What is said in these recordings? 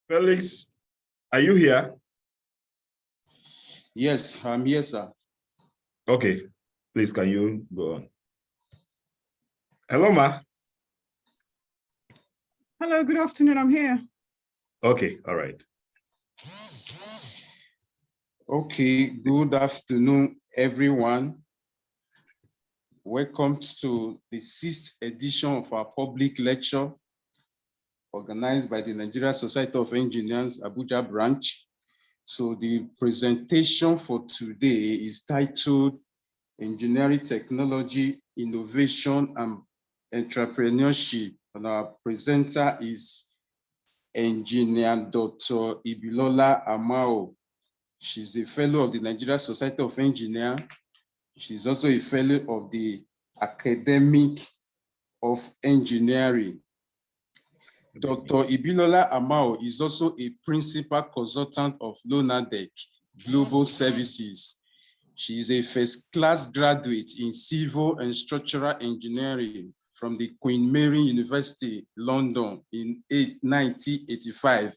Felix, are you here? Yes, I'm here, sir. Okay, please, can you go on? Hello, Ma. Hello, good afternoon, I'm here. Okay, all right. Okay, good afternoon, everyone. Welcome to the 6th edition of our public lecture organized by the Nigeria Society of Engineers, Abuja branch. So the presentation for today is titled Engineering Technology, Innovation and Entrepreneurship. And our presenter is Engineer Dr. IBILOLA AMAO. She's a fellow of the Nigeria Society of Engineers. She's also a fellow of the Academic of Engineering. Dr. IBILOLA AMAO is also a principal consultant of LONADEC Global Services. She is a first-class graduate in civil and structural engineering from the Queen Mary University, London in 1985.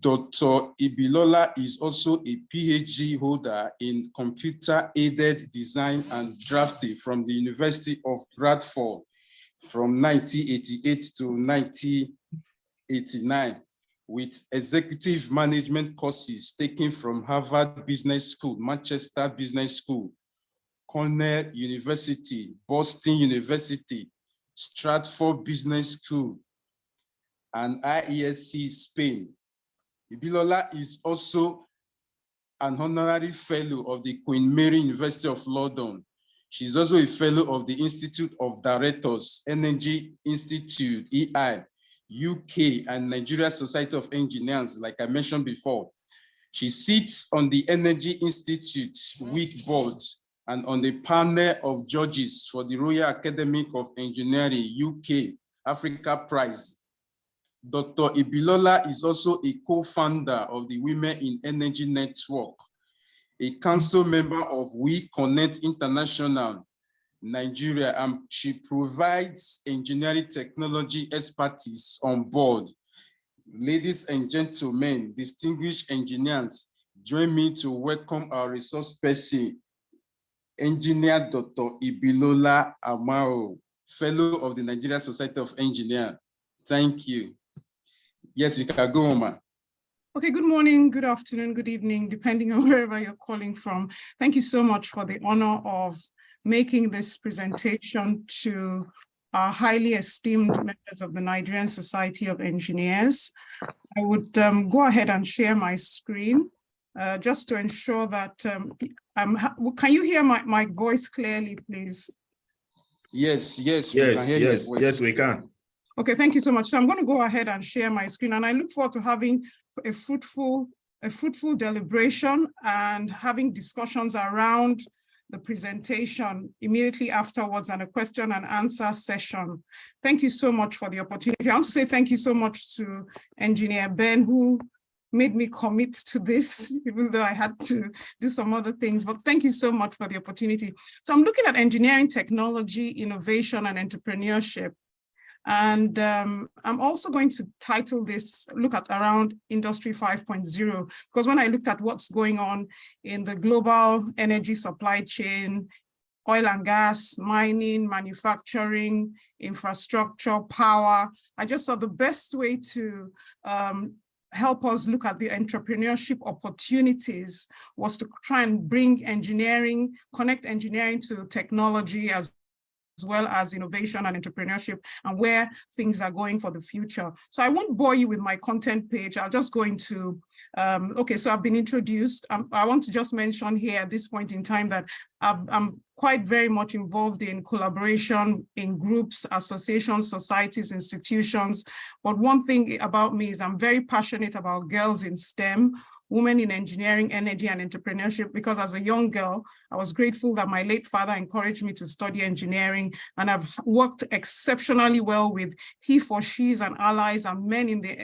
Dr. IBILOLA is also a PhD holder in computer-aided design and drafting from the University of Bradford from 1988 to 1989, with executive management courses taken from Harvard Business School, Manchester Business School, Cornell University, Boston University, Stratford Business School, and IESC Spain. IBILOLA is also an honorary fellow of the Queen Mary University of London. She's also a fellow of the Institute of Directors, Energy Institute, EI, UK, and Nigeria Society of Engineers, like I mentioned before. She sits on the Energy Institute Week Board and on the panel of judges for the Royal Academy of Engineering, UK, Africa Prize. Dr. IBILOLA is also a co-founder of the Women in Energy Network, a council member of We Connect International, Nigeria, and she provides engineering technology expertise on board. Ladies and gentlemen, distinguished engineers, join me to welcome our resource person, Engineer Dr. IBILOLA AMAO, Fellow of the Nigeria Society of Engineers. Thank you. Yes, you can go on, ma. Okay, good morning, good afternoon, good evening, depending on wherever you're calling from. Thank you so much for the honor of making this presentation to our highly esteemed members of the Nigerian Society of Engineers. I would go ahead and share my screen just to ensure that, can you hear my voice clearly, please? Yes, we can hear your voice. Yes, we can. Okay, thank you so much. So I'm going to go ahead and share my screen, and I look forward to having a fruitful deliberation and having discussions around the presentation immediately afterwards and a question and answer session. Thank you so much for the opportunity. I want to say thank you so much to Engineer Ben, who made me commit to this, even though I had to do some other things, but thank you so much for the opportunity. So I'm looking at engineering technology, innovation, and entrepreneurship. And I'm also going to title this, look at around Industry 5.0, because when I looked at what's going on in the global energy supply chain, oil and gas, mining, manufacturing, infrastructure, power, I just thought the best way to help us look at the entrepreneurship opportunities was to try and bring engineering, connect engineering to technology as well as innovation and entrepreneurship and where things are going for the future. So I won't bore you with my content page. I'll just go into, okay, so I've been introduced. I want to just mention here at this point in time that I'm quite very much involved in collaboration in groups, associations, societies, institutions. But one thing about me is I'm very passionate about girls in STEM, women in engineering, energy, and entrepreneurship, because as a young girl, I was grateful that my late father encouraged me to study engineering, and I've worked exceptionally well with he for she's and allies and men in the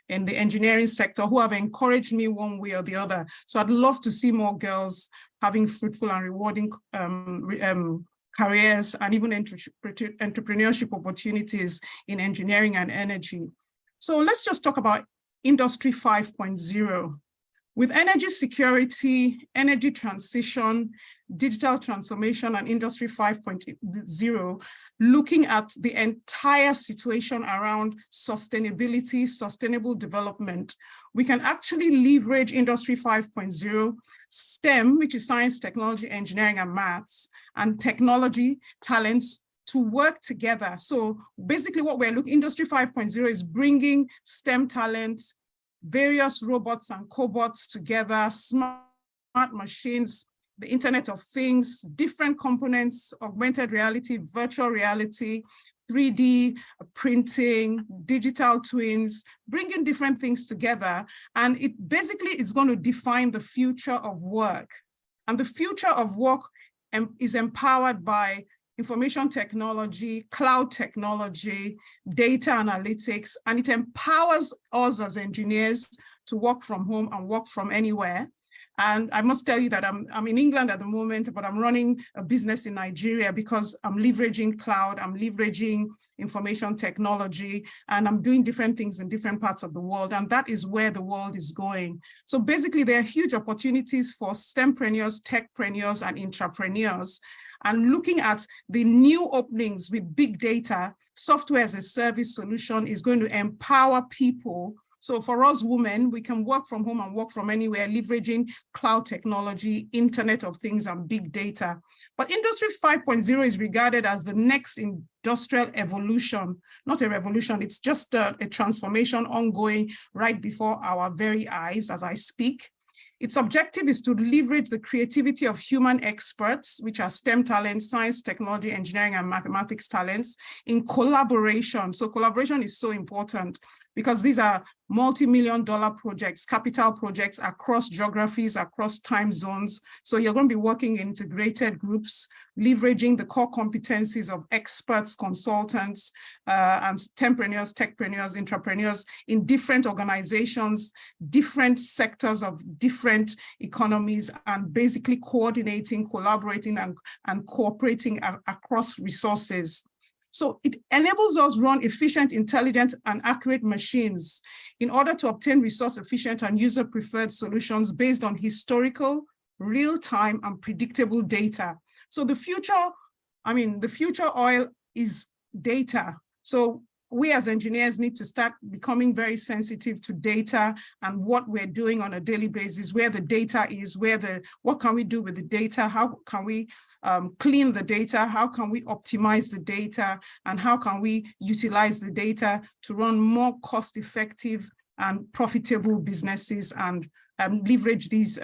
engineering sector who have encouraged me one way or the other. So I'd love to see more girls having fruitful and rewarding careers and even entrepreneurship opportunities in engineering and energy. So let's just talk about Industry 5.0. With energy security, energy transition, digital transformation, and Industry 5.0, looking at the entire situation around sustainability, sustainable development, we can actually leverage Industry 5.0, STEM, which is science, technology, engineering, and maths, and technology talents to work together. So basically what we're looking, Industry 5.0 is bringing STEM talents, various robots and cobots together, smart machines, the Internet of Things, different components, augmented reality, virtual reality, 3D printing, digital twins, bringing different things together. And it basically is going to define the future of work. And the future of work is empowered by information technology, cloud technology, data analytics, and it empowers us as engineers to work from home and work from anywhere. And I must tell you that I'm in England at the moment, but I'm running a business in Nigeria because I'm leveraging cloud, I'm leveraging information technology, and I'm doing different things in different parts of the world. And that is where the world is going. So basically, there are huge opportunities for STEMpreneurs, techpreneurs, and intrapreneurs. And looking at the new openings with big data, software as a service solution is going to empower people. So for us women, we can work from home and work from anywhere, leveraging cloud technology, Internet of Things, and big data. But Industry 5.0 is regarded as the next industrial evolution, not a revolution. It's just a transformation ongoing right before our very eyes as I speak. Its objective is to leverage the creativity of human experts, which are STEM talents, science, technology, engineering, and mathematics talents, in collaboration. So collaboration is so important because these are multi-million-dollar projects, capital projects across geographies, across time zones. So you're going to be working in integrated groups, leveraging the core competencies of experts, consultants, and STEMpreneurs, techpreneurs, intrapreneurs in different organizations, different sectors of different economies, and basically coordinating, collaborating, and cooperating across resources. So it enables us run efficient, intelligent, and accurate machines in order to obtain resource-efficient and user-preferred solutions based on historical, real-time, and predictable data. So the future oil is data. So we as engineers need to start becoming very sensitive to data and what we're doing on a daily basis, where the data is, what can we do with the data, how can we clean the data, how can we optimize the data, and how can we utilize the data to run more cost-effective and profitable businesses and leverage these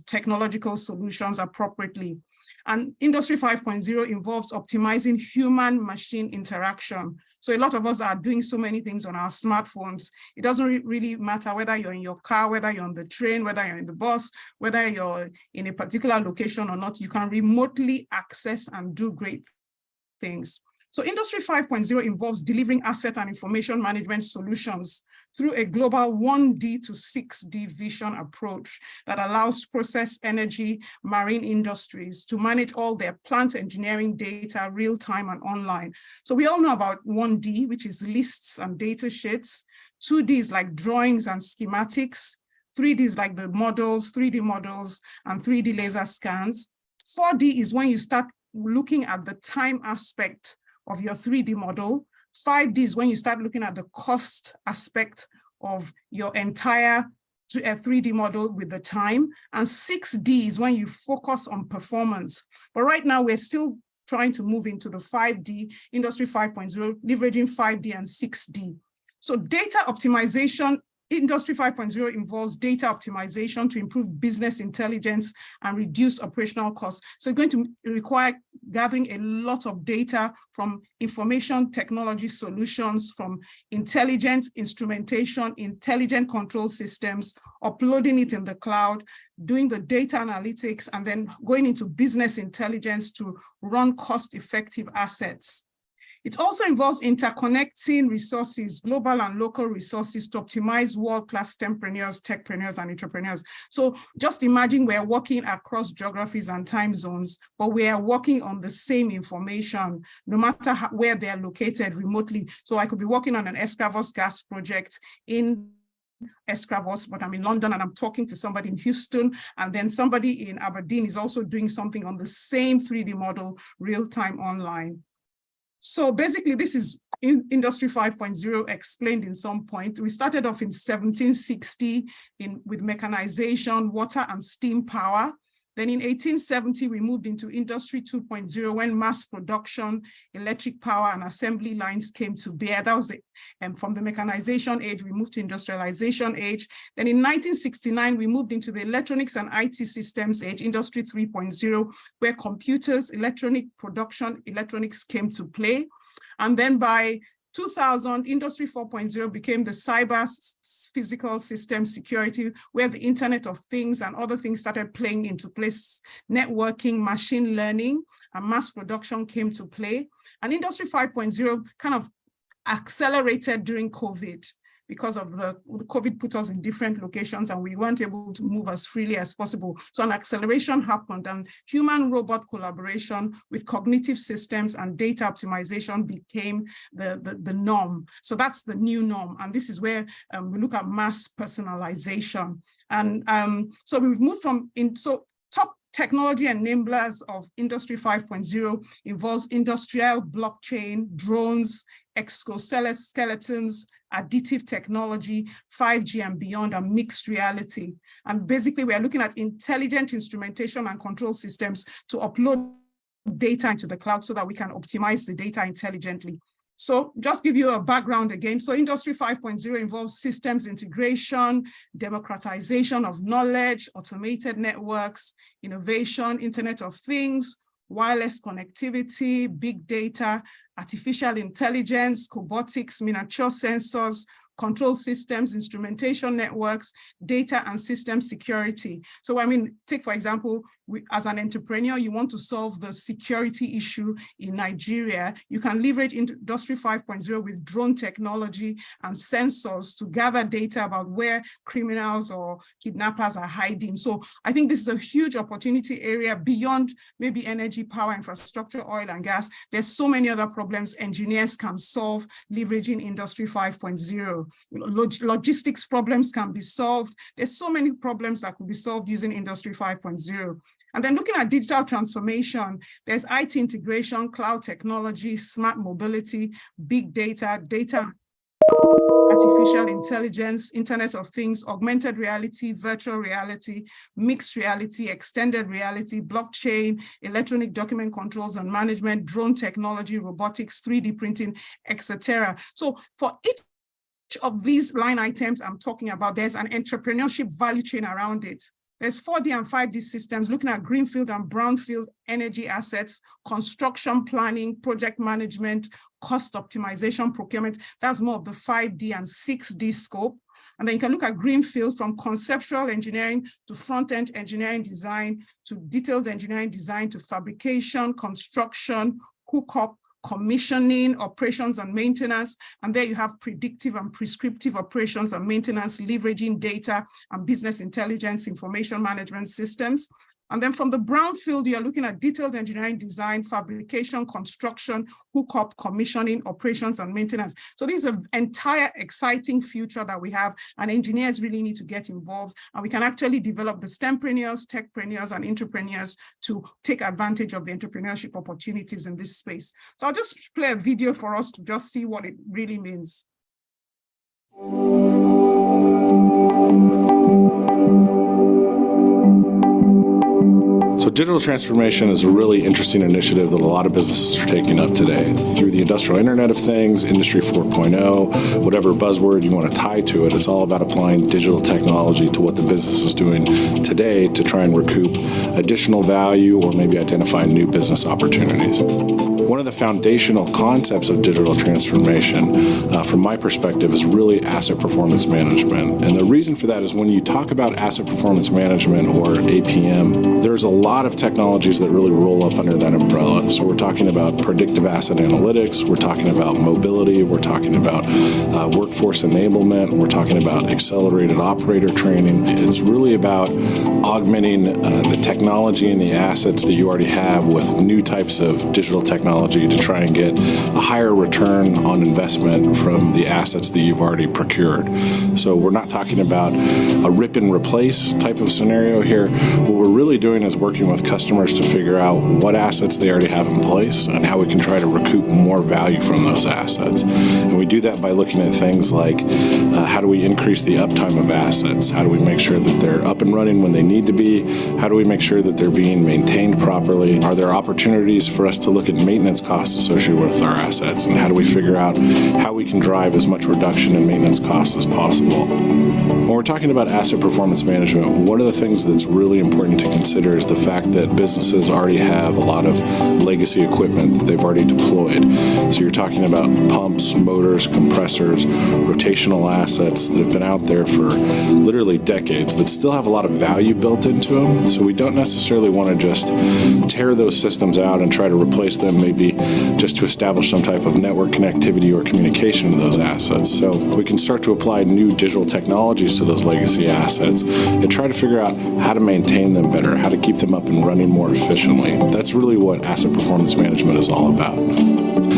technological solutions appropriately. And Industry 5.0 involves optimizing human-machine interaction. So a lot of us are doing so many things on our smartphones. It doesn't really matter whether you're in your car, whether you're on the train, whether you're in the bus, whether you're in a particular location or not, you can remotely access and do great things. So Industry 5.0 involves delivering asset and information management solutions through a global 1D to 6D vision approach that allows process, energy, marine industries to manage all their plant engineering data real-time and online. So we all know about 1D, which is lists and data sheets. 2D is like drawings and schematics. 3D is like the models, 3D models, and 3D laser scans. 4D is when you start looking at the time aspect of your 3D model. 5D is when you start looking at the cost aspect of your entire 3D model with the time. And 6D is when you focus on performance. But right now we're still trying to move into the 5D, Industry 5.0, leveraging 5D and 6D. So data optimization, Industry 5.0 involves data optimization to improve business intelligence and reduce operational costs. So it's going to require gathering a lot of data from information technology solutions, from intelligent instrumentation, intelligent control systems, uploading it in the cloud, doing the data analytics, and then going into business intelligence to run cost-effective assets. It also involves interconnecting resources, global and local resources, to optimize world-class STEMpreneurs, techpreneurs, and entrepreneurs. So just imagine we're working across geographies and time zones, but we are working on the same information, no matter where they're located remotely. So I could be working on an Escravos gas project in Escravos, but I'm in London and I'm talking to somebody in Houston, and then somebody in Aberdeen is also doing something on the same 3D model real-time online. So basically, this is Industry 5.0 explained in some point. We started off in 1760 with mechanization, water and steam power. Then in 1870, we moved into Industry 2.0 when mass production, electric power and assembly lines came to bear. That was from the mechanization age, we moved to industrialization age. Then in 1969, we moved into the electronics and IT systems age, Industry 3.0, where computers, electronic production, electronics came to play. And then by 2000, Industry 4.0 became the cyber physical system security, where the Internet of Things and other things started playing into place. Networking, machine learning, and mass production came to play. And Industry 5.0 kind of accelerated during COVID, because of the COVID put us in different locations and we weren't able to move as freely as possible. So an acceleration happened, and human-robot collaboration with cognitive systems and data optimization became the norm. So that's the new norm. And this is where we look at mass personalization. And so we've moved from, top technology enablers of Industry 5.0 involves industrial blockchain, drones, exoskeletons, additive technology, 5G and beyond, and mixed reality. And basically, we are looking at intelligent instrumentation and control systems to upload data into the cloud so that we can optimize the data intelligently. So just give you a background again. So Industry 5.0 involves systems integration, democratization of knowledge, automated networks, innovation, Internet of Things, wireless connectivity, big data, artificial intelligence, cobotics, miniature sensors, control systems, instrumentation networks, data and system security. So I mean, take for example, as an entrepreneur, you want to solve the security issue in Nigeria, you can leverage Industry 5.0 with drone technology and sensors to gather data about where criminals or kidnappers are hiding. So I think this is a huge opportunity area beyond maybe energy, power, infrastructure, oil and gas. There's so many other problems engineers can solve leveraging Industry 5.0. Logistics problems can be solved. There's so many problems that could be solved using Industry 5.0. And then looking at digital transformation, there's IT integration, cloud technology, smart mobility, big data, artificial intelligence, Internet of Things, augmented reality, virtual reality, mixed reality, extended reality, blockchain, electronic document controls and management, drone technology, robotics, 3D printing, etc. So for each of these line items I'm talking about, there's an entrepreneurship value chain around it. There's 4D and 5D systems looking at greenfield and brownfield energy assets, construction planning, project management, cost optimization, procurement. That's more of the 5D and 6D scope. And then you can look at greenfield from conceptual engineering to front-end engineering design, to detailed engineering design, to fabrication, construction, hookup, commissioning, operations and maintenance. And there you have predictive and prescriptive operations and maintenance, leveraging data and business intelligence, information management systems. And then from the brownfield, you're looking at detailed engineering design, fabrication, construction, hookup, commissioning, operations, and maintenance. So this is an entire exciting future that we have, and engineers really need to get involved. And we can actually develop the STEMpreneurs, techpreneurs, and entrepreneurs to take advantage of the entrepreneurship opportunities in this space. So I'll just play a video for us to just see what it really means. So digital transformation is a really interesting initiative that a lot of businesses are taking up today. Through the industrial Internet of Things, Industry 4.0, whatever buzzword you want to tie to it, it's all about applying digital technology to what the business is doing today to try and recoup additional value or maybe identify new business opportunities. One of the foundational concepts of digital transformation, from my perspective, is really asset performance management. And the reason for that is when you talk about asset performance management or APM, there's a lot of technologies that really roll up under that umbrella. So we're talking about predictive asset analytics, we're talking about mobility, we're talking about workforce enablement, we're talking about accelerated operator training. It's really about augmenting the technology and the assets that you already have with new types of digital technology technology to try and get a higher return on investment from the assets that you've already procured. So we're not talking about a rip and replace type of scenario here. What we're really doing is working with customers to figure out what assets they already have in place and how we can try to recoup more value from those assets. And we do that by looking at things like how do we increase the uptime of assets? How do we make sure that they're up and running when they need to be? How do we make sure that they're being maintained properly? Are there opportunities for us to look at maintenance costs associated with our assets? And how do we figure out how we can drive as much reduction in maintenance costs as possible? When we're talking about asset performance management, one of the things that's really important to consider is the fact that businesses already have a lot of legacy equipment that they've already deployed. So you're talking about pumps, motors, compressors, rotational assets that have been out there for literally decades that still have a lot of value built into them. So we don't necessarily want to just tear those systems out and try to replace them, maybe just to establish some type of network connectivity or communication to those assets. So we can start to apply new digital technologies to those legacy assets and try to figure out how to maintain them better, how to keep them up and running more efficiently. That's really what asset performance management is all about.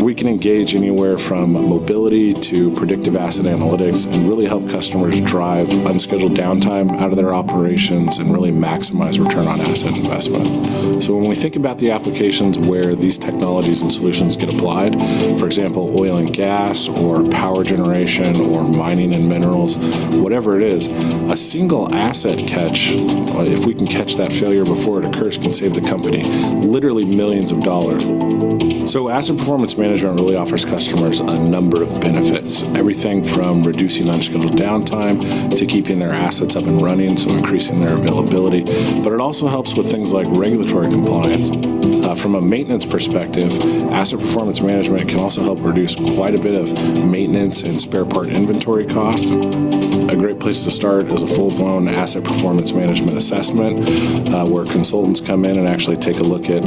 We can engage anywhere from mobility to predictive asset analytics and really help customers drive unscheduled downtime out of their operations and really maximize return on asset investment. So when we think about the applications where these technologies and solutions get applied, for example, oil and gas or power generation or mining and minerals, whatever it is, a single asset catch, if we can catch that failure before it occurs, can save the company literally millions of dollars. So asset performance management really offers customers a number of benefits, everything from reducing unscheduled downtime to keeping their assets up and running, so increasing their availability, but it also helps with things like regulatory compliance. From a maintenance perspective, asset performance management can also help reduce quite a bit of maintenance and spare part inventory costs. A great place to start is a full-blown asset performance management assessment where consultants come in and actually take a look at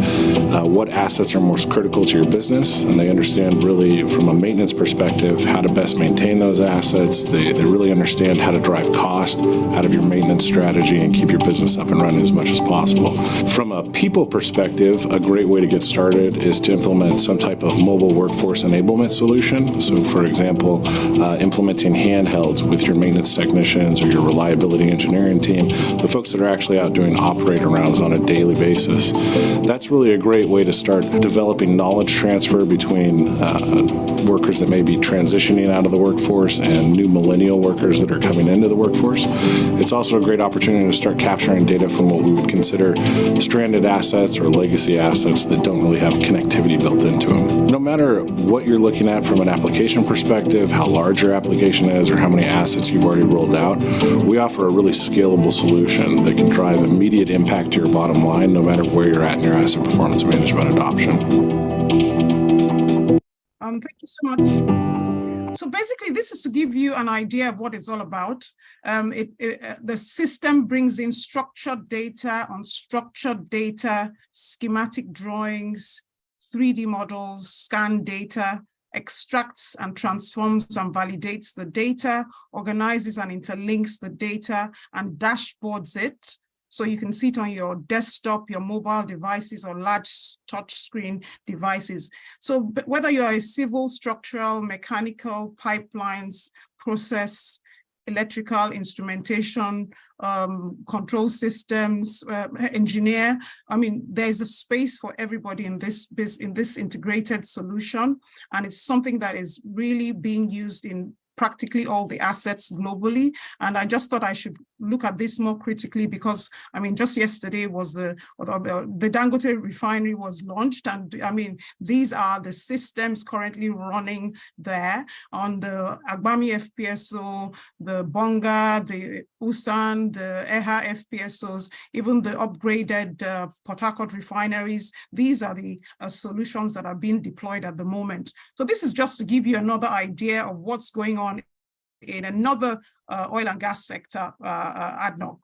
what assets are most critical to your business, and they understand really from a maintenance perspective how to best maintain those assets. They really understand how to drive cost out of your maintenance strategy and keep your business up and running as much as possible. From a people perspective, a great way to get started is to implement some type of mobile workforce enablement solution. So for example, implementing handhelds with your maintenance technicians or your reliability engineering team, the folks that are actually out doing operator rounds on a daily basis. That's really a great way to start developing knowledge transfer between workers that may be transitioning out of the workforce and new millennial workers that are coming into the workforce. It's also a great opportunity to start capturing data from what we would consider stranded assets or legacy assets that don't really have connectivity built into them. No matter what you're looking at from an application perspective, how large your application is, or how many assets you've already rolled out, we offer a really scalable solution that can drive immediate impact to your bottom line no matter where you're at in your asset performance management adoption. Thank you so much. So basically, this is to give you an idea of what it's all about. The system brings in structured data, unstructured data, schematic drawings, 3D models, scan data, extracts and transforms and validates the data, organizes and interlinks the data, and dashboards it. So you can see it on your desktop, your mobile devices, or large touchscreen devices. So whether you're a civil, structural, mechanical, pipelines, process, electrical, instrumentation, control systems, engineer, I mean, there's a space for everybody in this integrated solution. And it's something that is really being used in practically all the assets globally. And I just thought I should look at this more critically because, I mean, just yesterday was the Dangote refinery was launched. And I mean, these are the systems currently running there on the Agbami FPSO, the Bonga, the Usan, the EHA FPSOs, even the upgraded Port Harcourt refineries. These are the solutions that are being deployed at the moment. So this is just to give you another idea of what's going on in another oil and gas sector, ADNOC.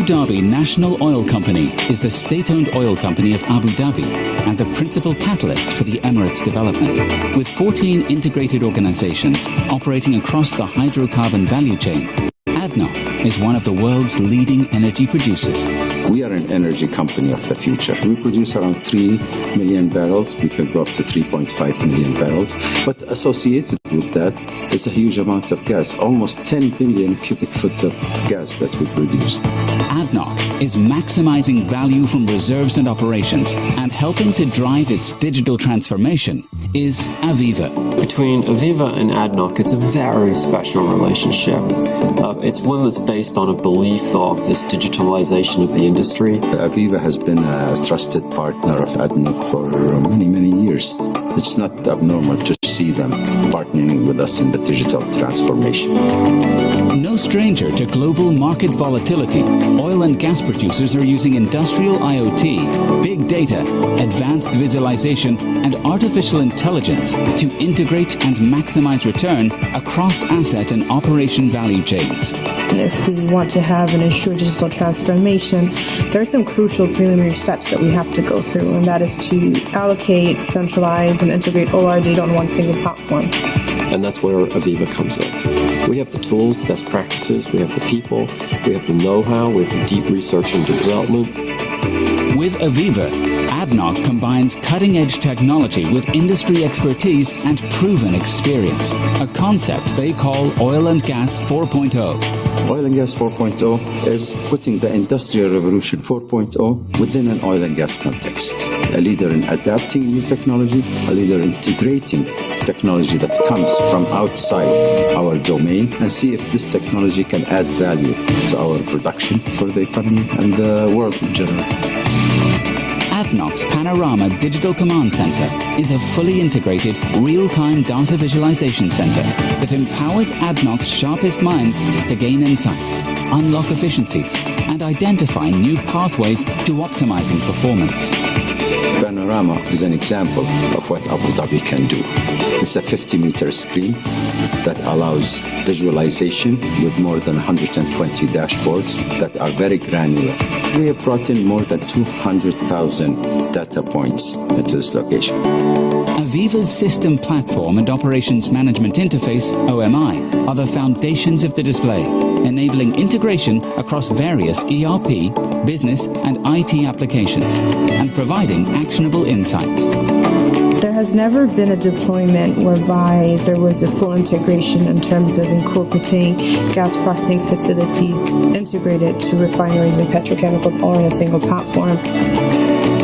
Dhabi National Oil Company is the state-owned oil company of Abu Dhabi and the principal catalyst for the Emirates' development. With 14 integrated organizations operating across the hydrocarbon value chain, ADNOC is one of the world's leading energy producers. We are an energy company of the future. We produce around 3 million barrels. We could go up to 3.5 million barrels. But associated with that is a huge amount of gas, almost 10 billion cubic foot of gas that we produce. ADNOC is maximizing value from reserves and operations, and helping to drive its digital transformation is Aviva. Between Aviva and ADNOC, it's a very special relationship. It's one that's based on a belief of this digitalization of the industry. Aviva has been a trusted partner of ADNOC for many, many years. It's not abnormal to see them partnering with us in the digital transformation. No stranger to global market volatility, oil and gas producers are using industrial IoT, big data, advanced visualization, and artificial intelligence to integrate and maximize return across asset and operation value chains. If we want to have an assured digital transformation, there are some crucial preliminary steps that we have to go through, and that is to allocate, centralize, and integrate all our data on one single platform. And that's where Aviva comes in. We have the tools, the best practices, we have the people, we have the know-how, we have the deep research and development. With Aviva, ADNOC combines cutting-edge technology with industry expertise and proven experience, a concept they call Oil and Gas 4.0. Oil and Gas 4.0 is putting the Industrial Revolution 4.0 within an oil and gas context. A leader in adapting new technology, a leader in integrating technology that comes from outside our domain, and see if this technology can add value to our production for the economy and the world in general. ADNOC's Panorama Digital Command Center is a fully integrated, real-time data visualization center that empowers ADNOC's sharpest minds to gain insights, unlock efficiencies, and identify new pathways to optimizing performance. Panorama is an example of what Abu Dhabi can do. It's a 50-meter screen that allows visualization with more than 120 dashboards that are very granular. We have brought in more than 200,000 data points into this location. Aviva's System Platform and Operations Management Interface, OMI, are the foundations of the display, enabling integration across various ERP, business, and IT applications, and providing actionable insights. There has never been a deployment whereby there was a full integration in terms of incorporating gas processing facilities integrated to refineries and petrochemicals all on a single platform.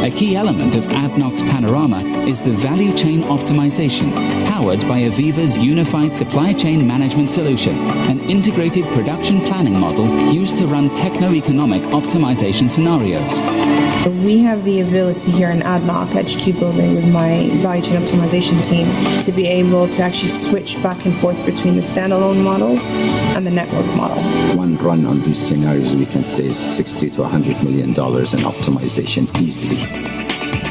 A key element of ADNOC's Panorama is the value chain optimization, powered by Aviva's unified supply chain management solution, an integrated production planning model used to run techno-economic optimization scenarios. We have the ability here in ADNOC HQ building with my value chain optimization team to be able to actually switch back and forth between the standalone models and the network model. One run on these scenarios, we can say, is $60 to $100 million in optimization easily.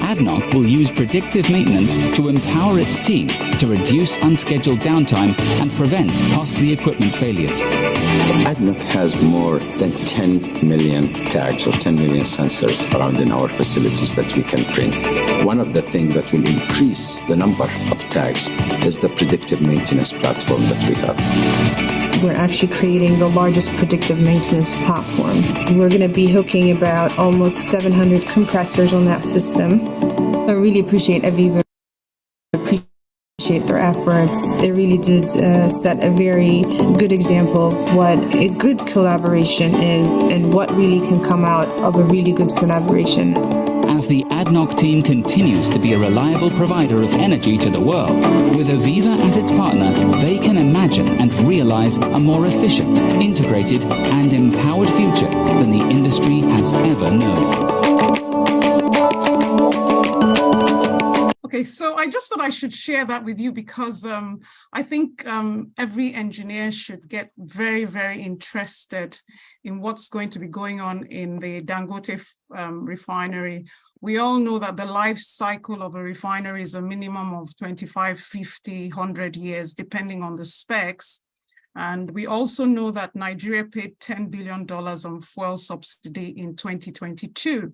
ADNOC will use predictive maintenance to empower its team to reduce unscheduled downtime and prevent costly equipment failures. ADNOC has more than 10 million tags or 10 million sensors around in our facilities that we can print. One of the things that will increase the number of tags is the predictive maintenance platform that we have. We're actually creating the largest predictive maintenance platform. We're going to be hooking about almost 700 compressors on that system. I really appreciate Aviva. Appreciate their efforts. They really did set a very good example of what a good collaboration is and what really can come out of a really good collaboration. As the ADNOC team continues to be a reliable provider of energy to the world, with Aviva as its partner, they can imagine and realize a more efficient, integrated, and empowered future than the industry has ever known. Okay, so I just thought I should share that with you because I think every engineer should get very, very interested in what's going to be going on in the Dangote refinery. We all know that the life cycle of a refinery is a minimum of 25, 50, 100 years, depending on the specs. And we also know that Nigeria paid $10 billion on fuel subsidy in 2022.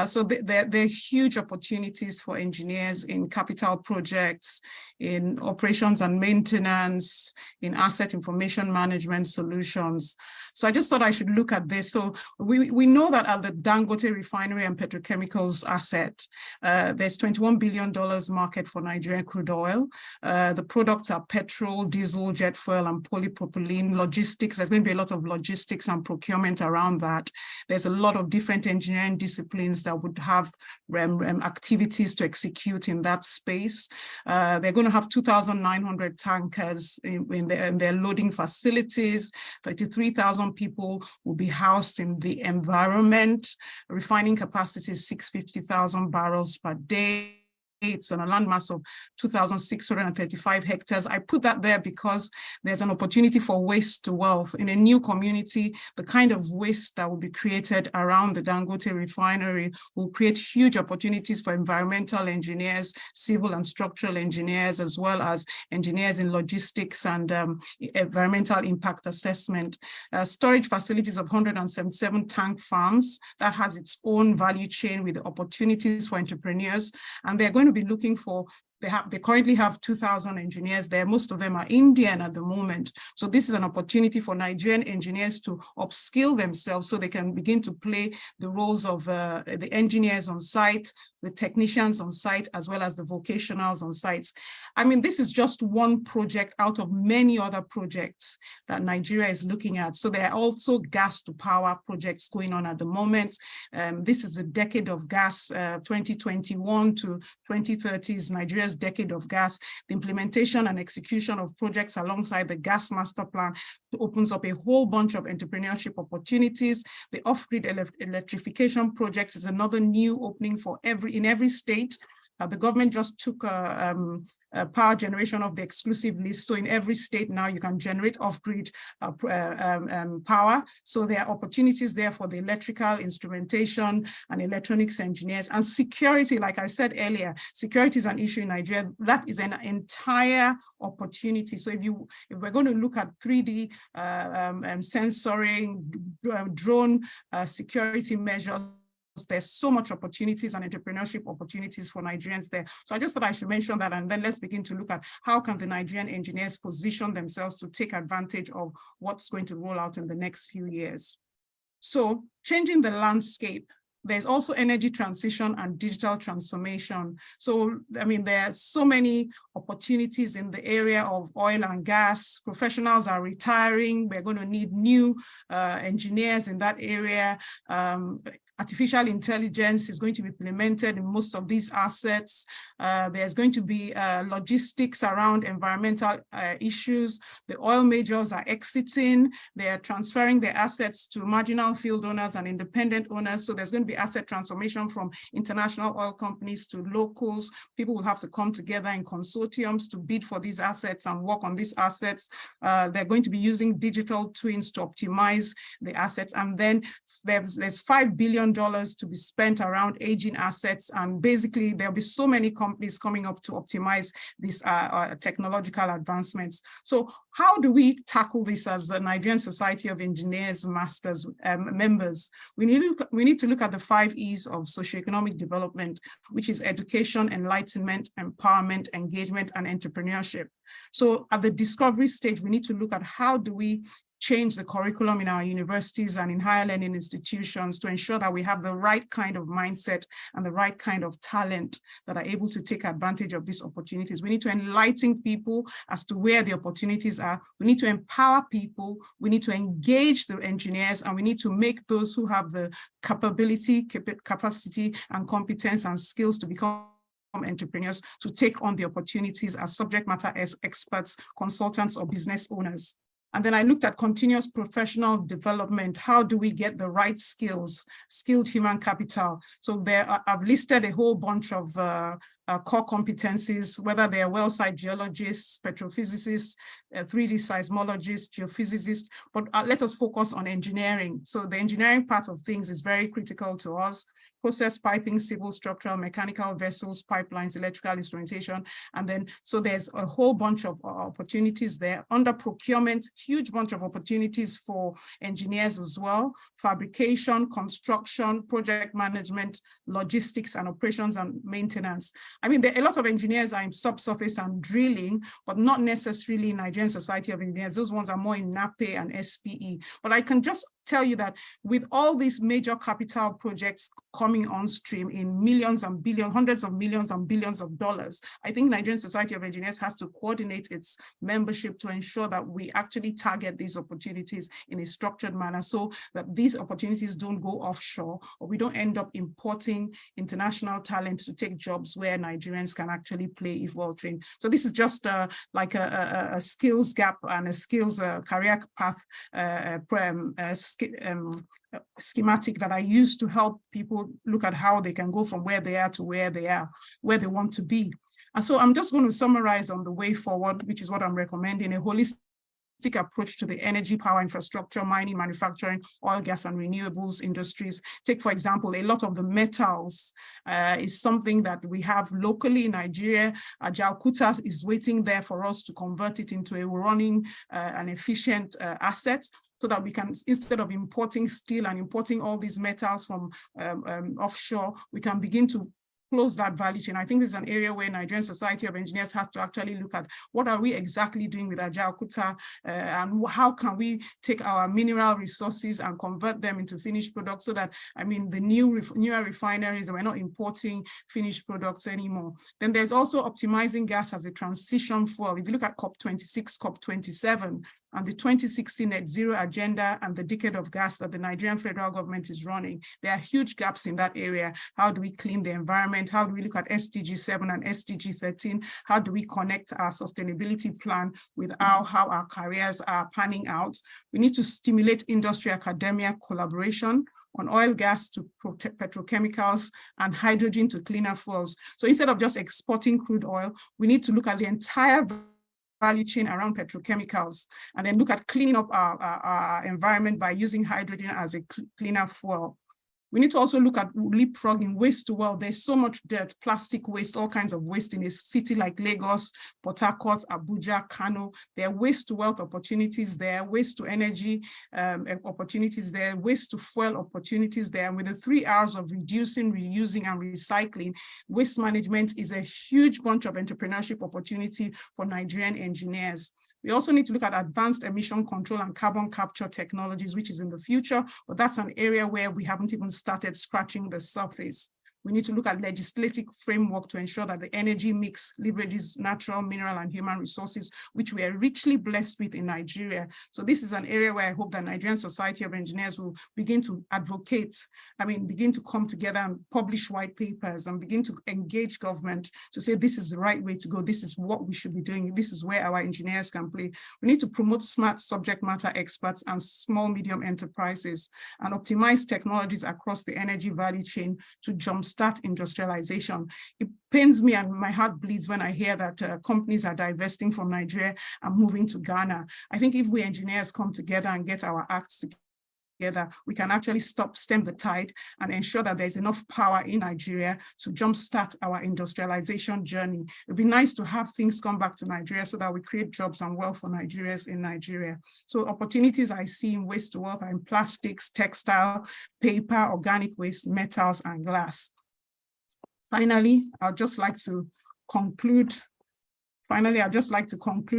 So there are huge opportunities for engineers in capital projects, in operations and maintenance, in asset information management solutions. So I just thought I should look at this. So we know that at the Dangote refinery and petrochemicals asset, there's $21 billion market for Nigerian crude oil. The products are petrol, diesel, jet fuel, and polypropylene. Logistics, there's going to be a lot of logistics and procurement around that. There's a lot of different engineering disciplines that would have activities to execute in that space. They're going to have 2,900 tankers in their loading facilities. 33,000 people will be housed in the environment. Refining capacity is 650,000 barrels per day. It's on a landmass of 2,635 hectares. I put that there because there's an opportunity for waste to wealth. In a new community, the kind of waste that will be created around the Dangote refinery will create huge opportunities for environmental engineers, civil and structural engineers, as well as engineers in logistics and environmental impact assessment. Storage facilities of 177 tank farms that has its own value chain with the opportunities for entrepreneurs, and they're going to be looking for, they currently have 2,000 engineers there. Most of them are Indian at the moment. So this is an opportunity for Nigerian engineers to upskill themselves so they can begin to play the roles of the engineers on site, the technicians on site, as well as the vocationals on sites. I mean, this is just one project out of many other projects that Nigeria is looking at. So there are also gas to power projects going on at the moment. This is a decade of gas, 2021 to 2030 is Nigeria's decade of gas. The implementation and execution of projects alongside the gas master plan opens up a whole bunch of entrepreneurship opportunities. The off-grid electrification project is another new opening for in every state. The government just took power generation off the exclusive list. So in every state now you can generate off-grid power. So there are opportunities there for the electrical, instrumentation, and electronics engineers. And security, like I said earlier, security is an issue in Nigeria. That is an entire opportunity. So if we're going to look at 3D sensoring, drone security measures, there's so much opportunities and entrepreneurship opportunities for Nigerians there. So I just thought I should mention that, and then let's begin to look at how can the Nigerian engineers position themselves to take advantage of what's going to roll out in the next few years. So changing the landscape. There's also energy transition and digital transformation. So, I mean, there are so many opportunities in the area of oil and gas. Professionals are retiring. We're going to need new engineers in that area. Artificial intelligence is going to be implemented in most of these assets. There's going to be logistics around environmental issues. The oil majors are exiting. They are transferring their assets to marginal field owners and independent owners. So there's going to be asset transformation from international oil companies to locals. People will have to come together in consortiums to bid for these assets and work on these assets. They're going to be using digital twins to optimize the assets. And then there's $5 billion to be spent around aging assets. And basically, there'll be so many companies coming up to optimize these technological advancements. So how do we tackle this as the Nigerian Society of Engineers Masters members? We need to look at the 5 E's of socioeconomic development, which is education, enlightenment, empowerment, engagement, and entrepreneurship. So at the discovery stage, we need to look at how do we change the curriculum in our universities and in higher learning institutions to ensure that we have the right kind of mindset and the right kind of talent that are able to take advantage of these opportunities. We need to enlighten people as to where the opportunities are. We need to empower people. We need to engage the engineers, and we need to make those who have the capability, capacity, and competence and skills to become entrepreneurs to take on the opportunities as subject matter experts, consultants, or business owners. And then I looked at continuous professional development. How do we get the right skills, skilled human capital? So I've listed a whole bunch of core competencies, whether they are well site geologists, petrophysicists, 3D seismologists, geophysicists, but let us focus on engineering. So the engineering part of things is very critical to us. process piping, civil, structural, mechanical, vessels, pipelines, electrical instrumentation. And then, so there's a whole bunch of opportunities there. Under procurement, huge bunch of opportunities for engineers as well. Fabrication, construction, project management, logistics and operations and maintenance. I mean, there are a lot of engineers are in subsurface and drilling, but not necessarily in Nigerian Society of Engineers. Those ones are more in NAPE and SPE. But I can just tell you that with all these major capital projects coming on stream in millions and billions, hundreds of millions and billions of dollars, I think Nigerian Society of Engineers has to coordinate its membership to ensure that we actually target these opportunities in a structured manner so that these opportunities don't go offshore, or we don't end up importing international talent to take jobs where Nigerians can actually play if well trained. So this is just like a skills gap and a skills career path schematic that I use to help people look at how they can go from where they are to where they want to be. And so I'm just going to summarize on the way forward, which is what I'm recommending: a holistic approach to the energy, power infrastructure, mining, manufacturing, oil, gas, and renewables industries. Take, for example, a lot of the metals is something that we have locally in Nigeria. Ajaokuta is waiting there for us to convert it into a running and efficient asset, so that we can, instead of importing steel and importing all these metals from offshore, we can begin to close that value chain. I think this is an area where Nigerian Society of Engineers has to actually look at what are we exactly doing with Ajaokuta, and how can we take our mineral resources and convert them into finished products, so that, I mean, the newer refineries, we're not importing finished products anymore. Then there's also optimizing gas as a transition fuel. If you look at COP26, COP27, and the 2060 net zero agenda and the decade of gas that the Nigerian federal government is running, there are huge gaps in that area. How do we clean the environment? How do we look at SDG 7 and SDG 13? How do we connect our sustainability plan with how our careers are panning out? We need to stimulate industry-academia collaboration on oil, gas to petrochemicals, and hydrogen to cleaner fuels. So instead of just exporting crude oil, we need to look at the entire value chain around petrochemicals, and then look at cleaning up our environment by using hydrogen as a cleaner fuel. We need to also look at leapfrogging waste to wealth. There's so much dirt, plastic waste, all kinds of waste in a city like Lagos, Port Harcourt, Abuja, Kano. There are waste to wealth opportunities there, waste to energy opportunities there, waste to fuel opportunities there. And with the 3 R's of reducing, reusing, and recycling, waste management is a huge bunch of entrepreneurship opportunity for Nigerian engineers. We also need to look at advanced emission control and carbon capture technologies, which is in the future, but that's an area where we haven't even started scratching the surface. We need to look at legislative framework to ensure that the energy mix leverages natural, mineral, and human resources, which we are richly blessed with in Nigeria. So this is an area where I hope that Nigerian Society of Engineers will begin to advocate, begin to come together and publish white papers and begin to engage government to say this is the right way to go, this is what we should be doing, this is where our engineers can play. We need to promote smart subject matter experts and small, medium enterprises and optimize technologies across the energy value chain to jumpstart industrialization. It pains me and my heart bleeds when I hear that companies are divesting from Nigeria and moving to Ghana. I think if we engineers come together and get our acts together, we can actually stem the tide and ensure that there's enough power in Nigeria to jumpstart our industrialization journey. It'd be nice to have things come back to Nigeria so that we create jobs and wealth for Nigerians in Nigeria. So opportunities I see in waste to wealth are in plastics, textile, paper, organic waste, metals, and glass. Finally, I'd just like to conclude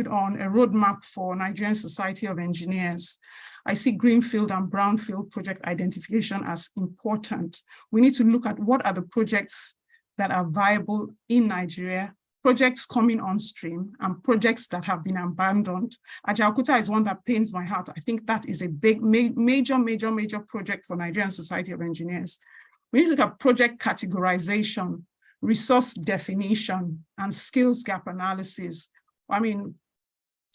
on a roadmap for Nigerian Society of Engineers. I see greenfield and brownfield project identification as important. We need to look at what are the projects that are viable in Nigeria, projects coming on stream, and projects that have been abandoned. Ajaokuta is one that pains my heart. I think that is a big, major project for Nigerian Society of Engineers. We need to look at project categorization, resource definition, and skills gap analysis.